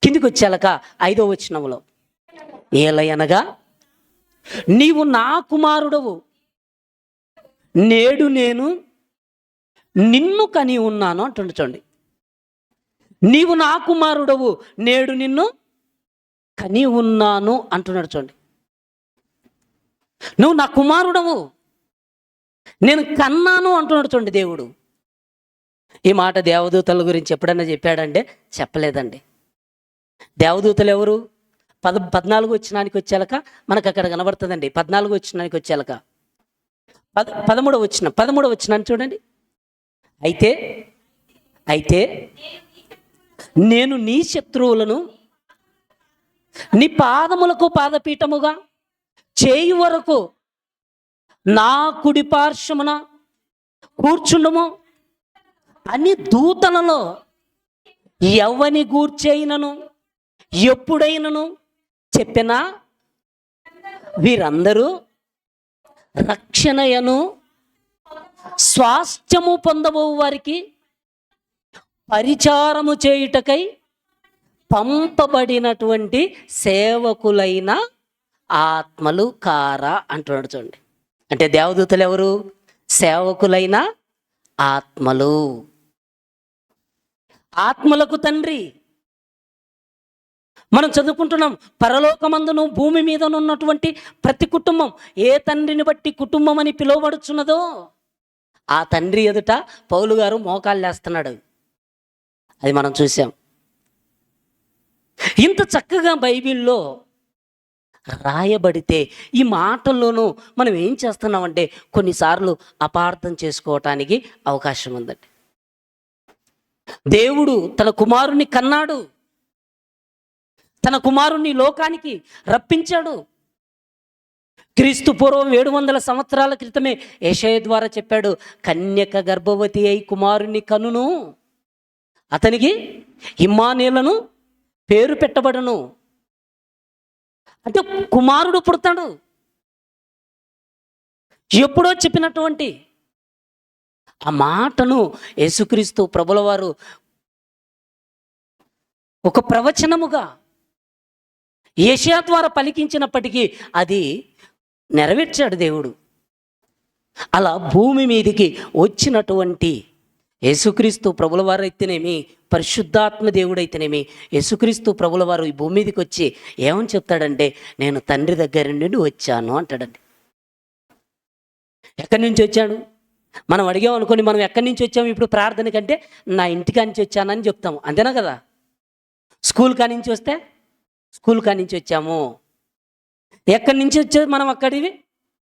కిందికి వచ్చాక 5వ వచనంలో, ఏలయనగా నీవు నా కుమారుడవు, నేడు నేను నిన్ను కని ఉన్నాను అంటుండు చూడండి. నీవు నా కుమారుడవు, నేడు నిన్ను కని ఉన్నాను అంటున్నాడు చూడండి. నువ్వు నా కుమారుడవు, నేను కన్నాను అంటున్నాడు చూడండి దేవుడు. ఈ మాట దేవదూతల గురించి ఎప్పుడన్నా చెప్పాడంటే చెప్పలేదండి. దేవదూతలు ఎవరు? 14వ వచనానికి వచ్చాక మనకు అక్కడ కనబడుతుందండి. 14వ వచనానికి వచ్చాక 13వ వచనాన్ని చూడండి. అయితే నేను నీ శత్రువులను నీ పాదములకు పాదపీఠముగా చేయు వరకు నా కుడి పార్శ్వమున కూర్చుండుము అని దూతలలో ఎవని గూర్చైనను ఎప్పుడైనను చెప్పినా వీరందరూ రక్షణయను స్వాస్థ్యము పొందబో వారికి పరిచారము చేయుటకై పంపబడినటువంటి సేవకులైన ఆత్మలు కారా అంటున్నాడు చూడండి. అంటే దేవదూతలు ఎవరు? సేవకులైన ఆత్మలు. ఆత్మలకు తండ్రి. మనం చదువుకుంటున్నాం, పరలోకమందును భూమి మీదను ఉన్నటువంటి ప్రతి కుటుంబం ఏ తండ్రిని బట్టి కుటుంబం అని పిలువబడుచున్నదో ఆ తండ్రి ఎదుట పౌలు గారు మోకాళ్ళు వేస్తున్నాడు. అది మనం చూసాం. ఇంత చక్కగా బైబిల్లో రాయబడితే ఈ మాటల్లోనూ మనం ఏం చేస్తున్నామంటే కొన్నిసార్లు అపార్థం చేసుకోవటానికి అవకాశం ఉందండి. దేవుడు తన కుమారుని కన్నాడు, తన కుమారుని లోకానికి రప్పించాడు. క్రీస్తు పూర్వం 700 సంవత్సరాల క్రితమే యెషయా ద్వారా చెప్పాడు, కన్యక గర్భవతి అయి కుమారుని కనును, అతనికి ఇమ్మానుయేలును పేరు పెట్టబడను. అంటే కుమారుడు పుడతాడు. ఎప్పుడో చెప్పినటువంటి ఆ మాటను యేసుక్రీస్తు ప్రభుల వారు ఒక ప్రవచనముగా యెషయా ద్వారా పలికించినప్పటికీ అది నెరవేర్చాడు దేవుడు. అలా భూమి మీదికి వచ్చినటువంటి యేసుక్రీస్తు ప్రభుల వారు అయితేనేమి, పరిశుద్ధాత్మ దేవుడైతేనేమి, యేసుక్రీస్తు ప్రభుల వారు ఈ భూమి మీదకి వచ్చి ఏమని చెప్తాడంటే, నేను తండ్రి దగ్గర నుండి వచ్చాను అంటాడండి. ఎక్కడి నుంచి వచ్చాడు? మనం అడిగాం అనుకోండి, మనం ఎక్కడి నుంచి వచ్చాము ఇప్పుడు ప్రార్థన కంటే, నా ఇంటికా నుంచి వచ్చానని చెప్తాము, అంతేనా కదా? స్కూల్ కా నుంచి వస్తే స్కూల్ కా నుంచి వచ్చాము. ఎక్కడి నుంచి వచ్చేది మనం అక్కడివి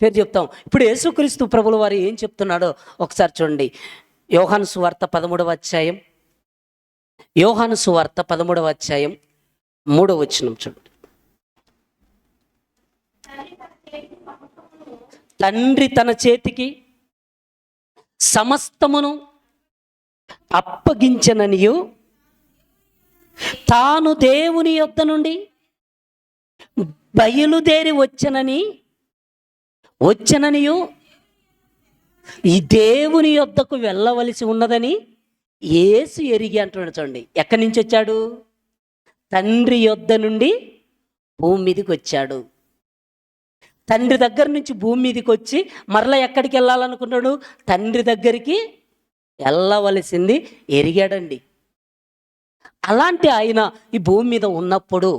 పేరు చెప్తాం. ఇప్పుడు యేసుక్రీస్తు ప్రభుల వారు ఏం చెప్తున్నాడో ఒకసారి చూడండి. యోహాను సువార్త 13వ అధ్యాయం, యోహాను సువార్త 13వ అధ్యాయం 3వ వచనం చూడండి. తండ్రి తన చేతికి సమస్తమును అప్పగించననియు, తాను దేవుని యొద్ద నుండి బయలుదేరి వచ్చననియు, ఈ దేవుని యొద్దకు వెళ్ళవలసి ఉన్నదని యేసు ఎరిగి అంటున్నాడు. చూడండి, ఎక్కడి నుంచి వచ్చాడు? తండ్రి యొద్ద నుండి భూమి మీదకి వచ్చాడు. తండ్రి దగ్గర నుంచి భూమి మీదకి వచ్చి మరలా ఎక్కడికి వెళ్ళాలనుకున్నాడు? తండ్రి దగ్గరికి వెళ్ళవలసింది ఎరిగాడండి. అలాంటి ఆయన ఈ భూమి మీద ఉన్నప్పుడు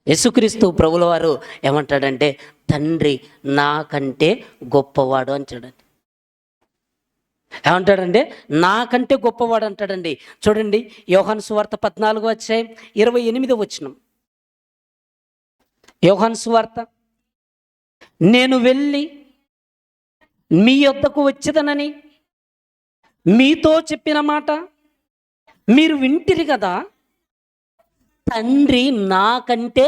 యేసుక్రీస్తు ప్రభుల వారు ఏమంటాడంటే, తండ్రి నాకంటే గొప్పవాడు అంటాడండి. ఏమంటాడంటే, నాకంటే గొప్పవాడు అంటాడండి. చూడండి, యోహాను సువార్త 14వ అధ్యాయం 28వ వచనం. యోహాను సువార్త, నేను వెళ్ళి మీ యొద్దకు వచ్చేదనని మీతో చెప్పిన మాట మీరు వింటిరి కదా, తండ్రి నాకంటే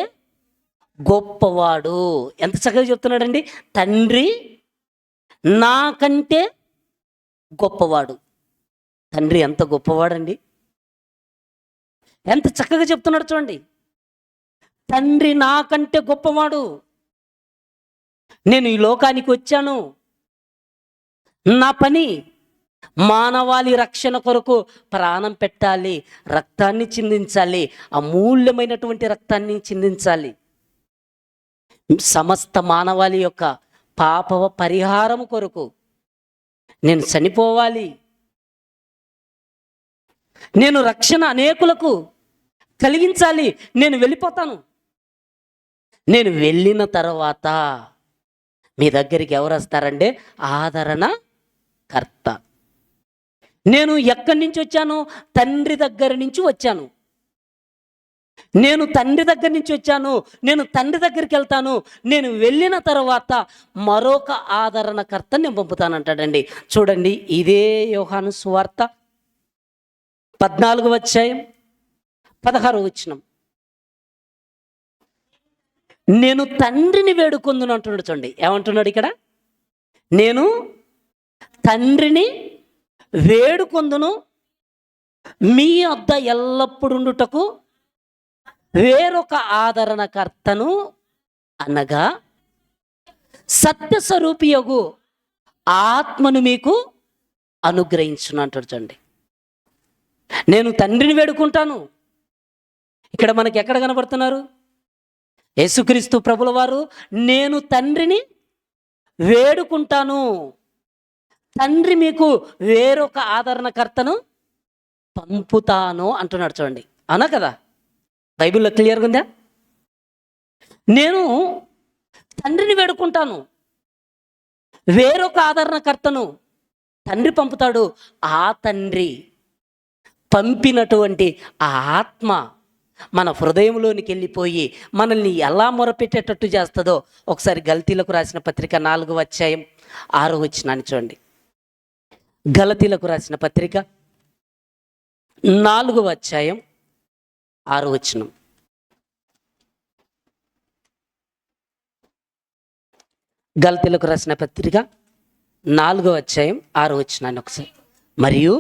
గొప్పవాడు. ఎంత చక్కగా చెప్తున్నాడండి, తండ్రి నాకంటే గొప్పవాడు. తండ్రి ఎంత గొప్పవాడండి, ఎంత చక్కగా చెప్తున్నాడు చూడండి. తండ్రి నాకంటే గొప్పవాడు. నేను ఈ లోకానికి వచ్చాను, నా పని మానవాళి రక్షణ కొరకు ప్రాణం పెట్టాలి, రక్తాన్ని చిందించాలి, అమూల్యమైనటువంటి రక్తాన్ని చిందించాలి. సమస్త మానవాళి యొక్క పాప పరిహారం కొరకు నేను చనిపోవాలి. నేను రక్షణ అనేకులకు కలిగించాలి. నేను వెళ్ళిపోతాను. నేను వెళ్ళిన తర్వాత మీ దగ్గరికి ఎవరు వస్తారంటే ఆదరణ కర్త. నేను ఎక్కడి నుంచి వచ్చాను? తండ్రి దగ్గర నుంచి వచ్చాను. నేను తండ్రి దగ్గర నుంచి వచ్చాను, నేను తండ్రి దగ్గరికి వెళ్తాను. నేను వెళ్ళిన తర్వాత మరొక ఆదరణకర్త నేను పంపుతానంటాడండి. చూడండి, ఇదే యోహాను సువార్త 14వ అధ్యాయం 16వ వచనం. నేను తండ్రిని వేడుకొందును అంటున్నాడు. చూడండి, ఏమంటున్నాడు ఇక్కడ? నేను తండ్రిని వేడుకొందును, మీ వద్ద ఎల్లప్పుడుండుటకు వేరొక ఆదరణకర్తను, అనగా సత్యస్వరూపియగు ఆత్మను మీకు అనుగ్రహించును అంటాడు. చూడండి, నేను తండ్రిని వేడుకుంటాను. ఇక్కడ మనకి ఎక్కడ కనబడుతున్నారు? యేసుక్రీస్తు ప్రభుల వారు నేను తండ్రిని వేడుకుంటాను, తండ్రి మీకు వేరొక ఆదరణకర్తను పంపుతాను అంటున్నాడు. చూడండి, అవునా కదా? బైబిల్లో క్లియర్గా ఉందా? నేను తండ్రిని వేడుకుంటాను, వేరొక ఆదరణకర్తను తండ్రి పంపుతాడు. ఆ తండ్రి పంపినటువంటి ఆ ఆత్మ మన హృదయంలోనికి వెళ్ళిపోయి మనల్ని ఎలా మొరపెట్టేటట్టు చేస్తుందో ఒకసారి గలతీలకు రాసిన పత్రిక 4వ అధ్యాయం 6వ వచనాన్ని చూడండి. గలతీలకు రాసిన పత్రిక 4వ అధ్యాయం 6వ వచనం. గలతీలకు రాసిన పత్రిక 4వ అధ్యాయం 6వ వచనాన్ని ఒకసారి. మరియు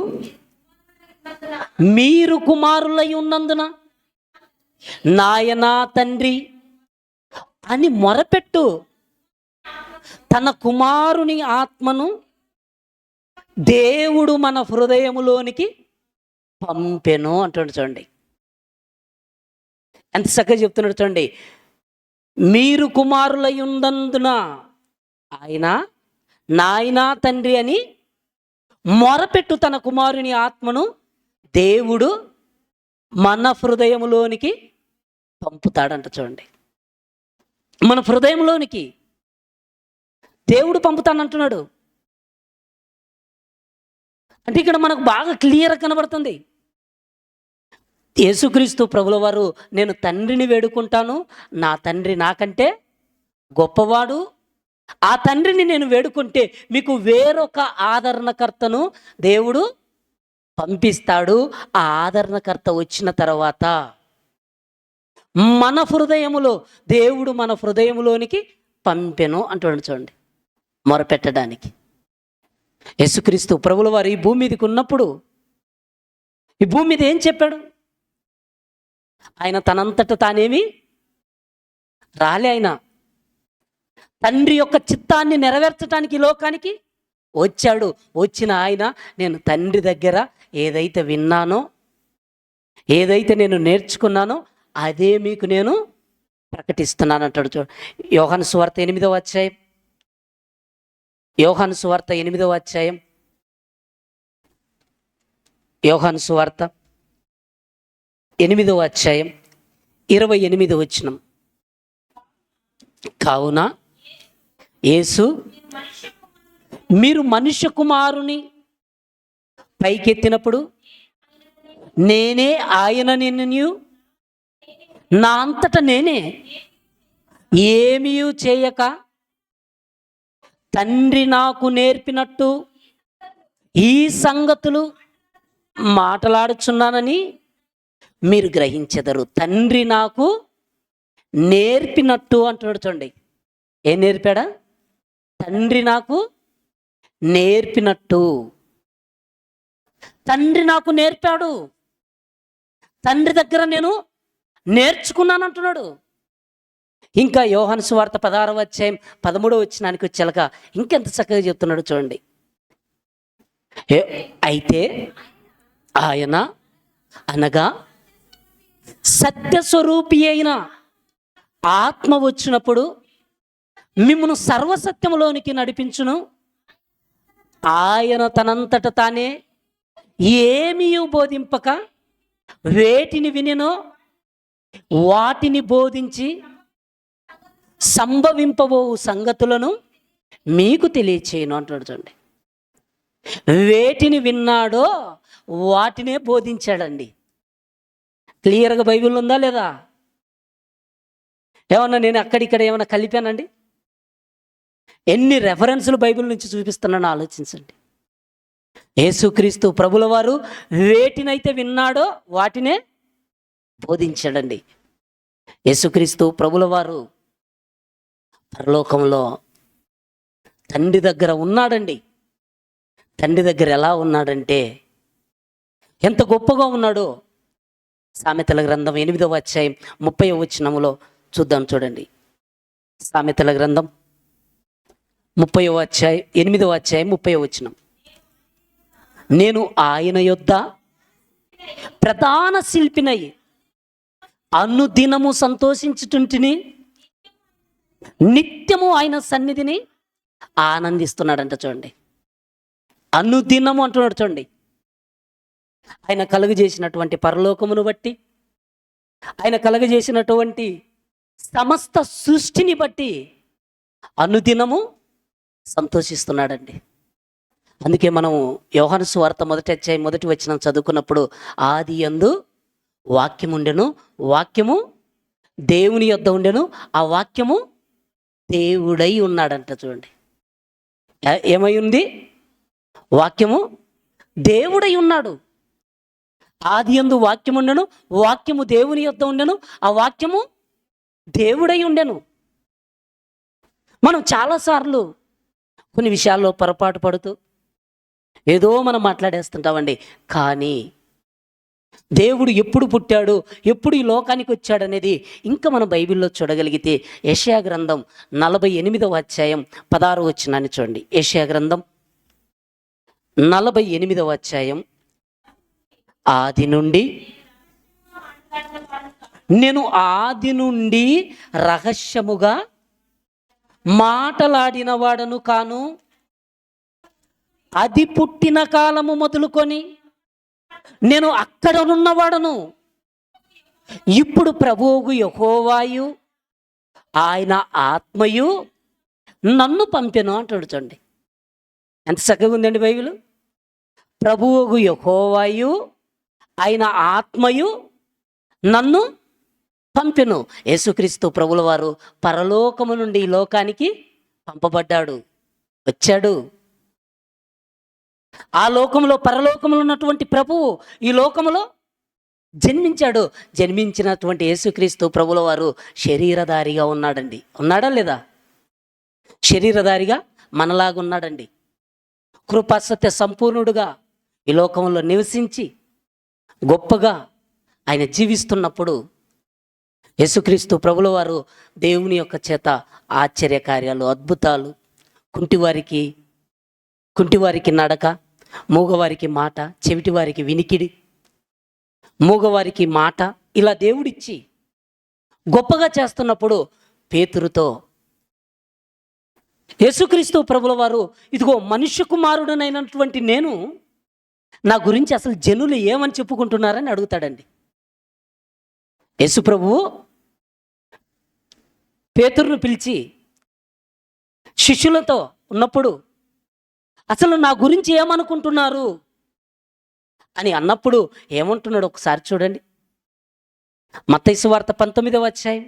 మీరు కుమారులై ఉన్నందున నాయనా తండ్రి అని మొరపెట్టు తన కుమారుని ఆత్మను దేవుడు మన హృదయములోనికి పంపెను అంటాడు. చూడండి, ఎంత చక్కగా చెప్తున్నాడు. చూడండి, మీరు కుమారులై ఉన్నందున ఆయన నాయనా తండ్రి అని మొరపెట్టు తన కుమారుని ఆత్మను దేవుడు మన హృదయంలోనికి పంపుతాడంట. చూడండి, మన హృదయంలోనికి దేవుడు పంపుతానంటున్నాడు. అంటే ఇక్కడ మనకు బాగా క్లియర్ కనబడుతుంది. యేసుక్రీస్తు ప్రభుల వారు, నేను తండ్రిని వేడుకుంటాను, నా తండ్రి నాకంటే గొప్పవాడు, ఆ తండ్రిని నేను వేడుకుంటే మీకు వేరొక ఆదరణకర్తను దేవుడు పంపిస్తాడు. ఆ ఆదరణకర్త వచ్చిన తర్వాత మన హృదయములో దేవుడు మన హృదయములోనికి పంపెను అంటున్నాడు. చూడండి, మొరపెట్టడానికి. యేసుక్రీస్తు ప్రభుల వారు ఈ భూమి మీదకి ఉన్నప్పుడు ఈ భూమి మీద ఏం చెప్పాడు? ఆయన తనంతట తానేమి రాలే. ఆయన తండ్రి యొక్క చిత్తాన్ని నెరవేర్చడానికి ఈ లోకానికి వచ్చాడు. వచ్చిన ఆయన, నేను తండ్రి దగ్గర ఏదైతే విన్నానో, ఏదైతే నేను నేర్చుకున్నానో అదే మీకు నేను ప్రకటిస్తున్నాను అంటాడు. చూడు, యోహాను సువార్త 8వ అధ్యాయం, యోహాను సువార్త 8వ అధ్యాయం, యోహాను సువార్త 8వ అధ్యాయం 28వ వచనం. కావున యేసు, మీరు మనుష్య కుమారుని పైకెత్తినప్పుడు నేనే ఆయన నిన్ను నా అంతట నేనే ఏమీ చేయక తండ్రి నాకు నేర్పినట్టు ఈ సంగతులు మాట్లాడుచున్నానని మీరు గ్రహించెదరు. తండ్రి నాకు నేర్పినట్టు అంటున్నాడు. చూడండి, ఏం నేర్పాడా? తండ్రి నాకు నేర్పినట్టు. తండ్రి నాకు నేర్పాడు, తండ్రి దగ్గర నేను నేర్చుకున్నాను అంటున్నాడు. ఇంకా యోహాను సువార్త 16వ అధ్యాయం 13వ వచనానికి వచ్చాక ఇంకెంత చక్కగా చెప్తున్నాడు. చూడండి, అయితే ఆయన అనగా సత్యస్వరూపి అయిన ఆత్మ వచ్చినప్పుడు మిమ్మును సర్వసత్యములోనికి నడిపించును. ఆయన తనంతట తానే ఏమీ బోధింపక వేటిని వినెనో వాటిని బోధించి సంభవింపబో సంగతులను మీకు తెలియచేయను అంటాడు. చూడండి, వేటిని విన్నాడో వాటినే బోధించాడండి. క్లియర్గా బైబిల్ ఉందా లేదా? ఏమన్నా నేను అక్కడిక్కడ ఏమన్నా కలిపానండి? ఎన్ని రెఫరెన్సులు బైబిల్ నుంచి చూపిస్తున్నానో ఆలోచించండి. యేసుక్రీస్తు ప్రభుల వారు వేటినైతే విన్నాడో వాటినే బోధించాడండి. యేసుక్రీస్తు ప్రభుల వారు పరలోకంలో తండ్రి దగ్గర ఉన్నాడండి. తండ్రి దగ్గర ఎలా ఉన్నాడంటే ఎంత గొప్పగా ఉన్నాడో సామెతల గ్రంథం 8వ అధ్యాయం 30వ వచనములో చూద్దాం. చూడండి, సామెతల గ్రంథం 8వ అధ్యాయం 30వ వచనం. నేను ఆయన యొద్ద ప్రధాన శిల్పినై అనుదినము సంతోషించుచుంటిని, నిత్యము ఆయన సన్నిధిని ఆనందిస్తున్నాడంట. చూడండి, అనుదినము అంటున్నాడు. చూడండి, ఆయన కలుగజేసినటువంటి పరలోకమును బట్టి, ఆయన కలుగజేసినటువంటి సమస్త సృష్టిని బట్టి అనుదినము సంతోషిస్తున్నాడండి. అందుకే మనం యోహాను సువార్త 1వ అధ్యాయం 1వ వచనం చదువుకున్నప్పుడు ఆది యందు వాక్యము ఉండెను, వాక్యము దేవుని యొద్ద ఉండెను, ఆ వాక్యము దేవుడై ఉన్నాడంట. చూడండి, ఏమై ఉంది? వాక్యము దేవుడై ఉన్నాడు. ఆది యందు వాక్యము ఉండెను, వాక్యము దేవుని యొద్ద ఉండెను, ఆ వాక్యము దేవుడై ఉండెను. మనం చాలాసార్లు కొన్ని విషయాల్లో పొరపాటు పడుతూ ఏదో మనం మాట్లాడేస్తుంటామండి. కానీ దేవుడు ఎప్పుడు పుట్టాడు, ఎప్పుడు ఈ లోకానికి వచ్చాడనేది ఇంకా మనం బైబిల్లో చూడగలిగితే యెషయా గ్రంథం 48వ అధ్యాయం 16వ వచనాన్ని చూడండి. యెషయా గ్రంథం 48వ అధ్యాయం, ఆది నుండి నేను ఆది నుండి రహస్యముగా మాటలాడిన వాడను కాను, అది పుట్టిన కాలము మొదలుకొని నేను అక్కడనున్నవాడను. ఇప్పుడు ప్రభువు యెహోవాయు ఆయన ఆత్మయు నన్ను పంపెను అంటాడు. చూడండి ఎంత చక్కగా ఉందండి బైబిల్. ప్రభువు యెహోవాయు ఆయన ఆత్మయు నన్ను పంపెను. యేసుక్రీస్తు ప్రభుల వారు పరలోకము నుండి ఈ లోకానికి పంపబడ్డాడు, వచ్చాడు. ఆ లోకంలో పరలోకములో ఉన్నటువంటి ప్రభువు ఈ లోకములో జన్మించాడు. జన్మించినటువంటి యేసుక్రీస్తు ప్రభుల వారు శరీరధారిగా ఉన్నాడండి. ఉన్నాడా లేదా? శరీరధారిగా మనలాగా ఉన్నాడండి. కృపాసత్య సంపూర్ణుడుగా ఈ లోకంలో నివసించి గొప్పగా ఆయన జీవిస్తున్నప్పుడు యేసుక్రీస్తు ప్రభుల వారు దేవుని యొక్క చేత ఆశ్చర్యకార్యాలు, అద్భుతాలు, కుంటివారికి నడక, మూగవారికి మాట, చెవిటివారికి వినికిడి, మూగవారికి మాట, ఇలా దేవుడిచ్చి గొప్పగా చేస్తున్నప్పుడు పేతురుతో యేసుక్రీస్తు ప్రభుల వారు, ఇదిగో మనుష్య కుమారుడనైనటువంటి నేను, నా గురించి అసలు జనులు ఏమని చెప్పుకుంటున్నారని అడుగుతాడండి. యేసు ప్రభువు పేతురును పిలిచి శిష్యులతో ఉన్నప్పుడు అసలు నా గురించి ఏమనుకుంటున్నారు అని అన్నప్పుడు ఏమంటున్నాడు ఒకసారి చూడండి. మత్తయి సువార్త 19వ అధ్యాయం,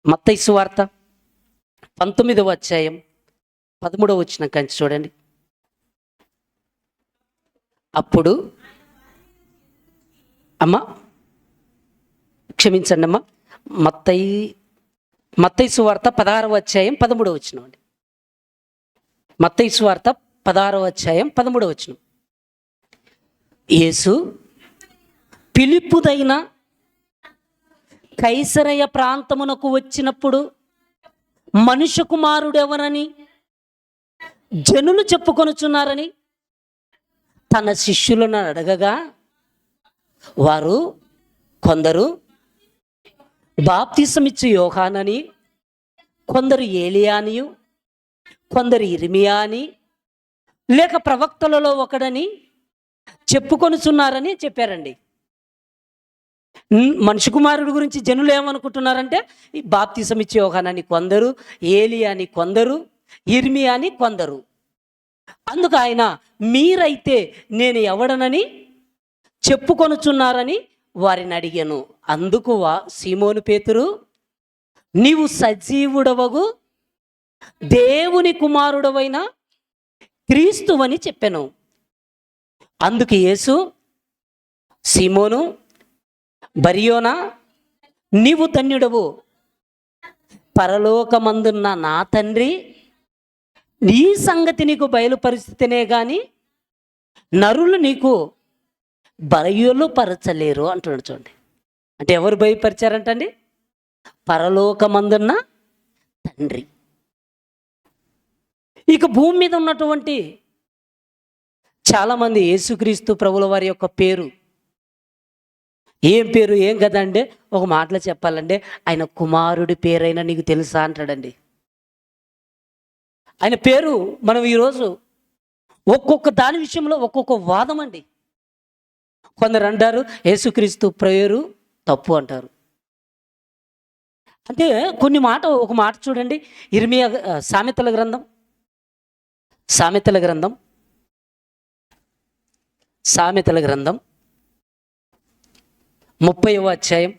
మత్తయి సువార్త 19వ అధ్యాయం 13వ వచనం కంచి చూడండి. అప్పుడు అమ్మ క్షమించండి అమ్మ, మత్తయి సువార్త 16వ అధ్యాయం 13వ వచనం అండి. మత్తయి సువార్త 16వ అధ్యాయం 13వ వచనం. యేసు ఫిలిప్పుదైన కైసరయ ప్రాంతమునకు వచ్చినప్పుడు మనుష్య కుమారుడెవరని జనులు చెప్పుకొనుచున్నారని తన శిష్యులను అడగగా, వారు కొందరు బాప్తిసమిచ్చు యోహానని, కొందరు ఏలియా అనియు, కొందరు ఇర్మియా అని, లేక ప్రవక్తలలో ఒకడని చెప్పుకొనుచున్నారని చెప్పారండి. మనిషి కుమారుడు గురించి జనులు ఏమనుకుంటున్నారంటే ఈ బాప్తిసమిచ్చు యోహానని కొందరు, ఏలియా అని కొందరు, ఇర్మియా అని కొందరు. అందుకు ఆయన, మీరైతే నేను ఎవడనని చెప్పుకొనుచున్నారని వారిని అడిగాను. అందుకు సీమోను పేతురు, నీవు సజీవుడవగు దేవుని కుమారుడవైన క్రీస్తువని చెప్పాను. అందుకు యేసు, సీమోను బరియోనా, నీవు ధన్యుడవు, పరలోకమందున్న నా తండ్రి నీ సంగతి నీకు బయలుపరిస్తేనే కానీ నరులు నీకు బయలుపరచలేరు అంటున్నాడు. చూడండి, అంటే ఎవరు బయలుపరిచారంటండి? పరలోకమందున్న తండ్రి. ఇక భూమి మీద ఉన్నటువంటి చాలామంది యేసుక్రీస్తు ప్రభుల వారి యొక్క పేరు ఏం కదా అంటే, ఒక మాటలో చెప్పాలంటే ఆయన కుమారుడి పేరైనా నీకు తెలుసా అంటాడండి. ఆయన పేరు మనం ఈరోజు ఒక్కొక్క దాని విషయంలో ఒక్కొక్క వాదం అండి. కొందరు అంటారు యేసుక్రీస్తు పేరు తప్పు అంటారు. అంటే ఒక మాట చూడండి, ఇర్మియా సామెతల గ్రంథం 30వ అధ్యాయం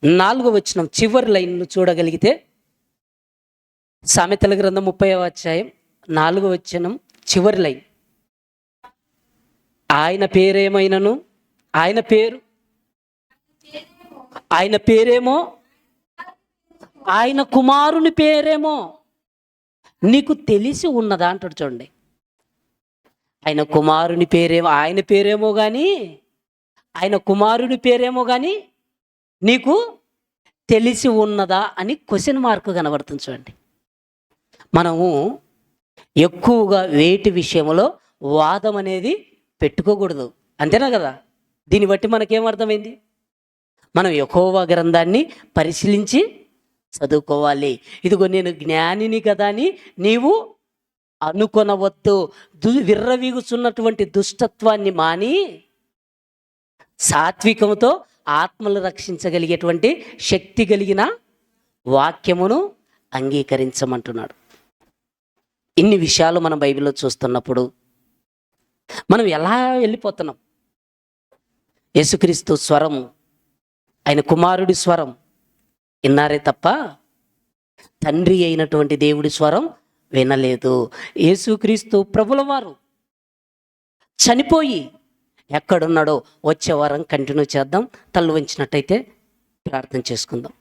4వ వచనం చివరి లైన్ను చూడగలిగితే, సామెతల గ్రంథం 30వ అధ్యాయం 4వ వచనం చివరి లైన్, ఆయన పేరేమైనను, ఆయన పేరేమో, ఆయన కుమారుని పేరేమో నీకు తెలిసి ఉన్నదా అంటాడు. చూడండి, ఆయన కుమారుని పేరేమో, ఆయన పేరేమో కానీ, ఆయన కుమారుని పేరేమో కానీ నీకు తెలిసి ఉన్నదా అని క్వశ్చన్ మార్క్ కనబడుతుంది. చూడండి, మనము ఎక్కువగా వేటి విషయంలో వాదం అనేది పెట్టుకోకూడదు, అంతేనా కదా? దీన్ని బట్టి మనకేమర్థమైంది? మనం యెహోవా గ్రంథాన్ని పరిశీలించి చదువుకోవాలి. ఇదిగో నేను జ్ఞానిని కదా అని నీవు అనుకొనవద్దు. విర్రవీగుచున్నటువంటి దుష్టత్వాన్ని మాని సాత్వికంతో ఆత్మలు రక్షించగలిగేటువంటి శక్తి కలిగిన వాక్యమును అంగీకరించమంటున్నాడు. ఇన్ని విషయాలు మనం బైబిల్లో చూస్తున్నప్పుడు మనం ఎలా వెళ్ళిపోతున్నాం? యేసుక్రీస్తు స్వరం, ఆయన కుమారుడి స్వరం విన్నారే తప్ప తండ్రి అయినటువంటి దేవుడి స్వరం వినలేదు. యేసుక్రీస్తు ప్రభుల వారు చనిపోయి ఎక్కడున్నాడో వచ్చే వారం కంటిన్యూ చేద్దాం. తల్లు వంచినట్టయితే ప్రార్థన చేసుకుందాం.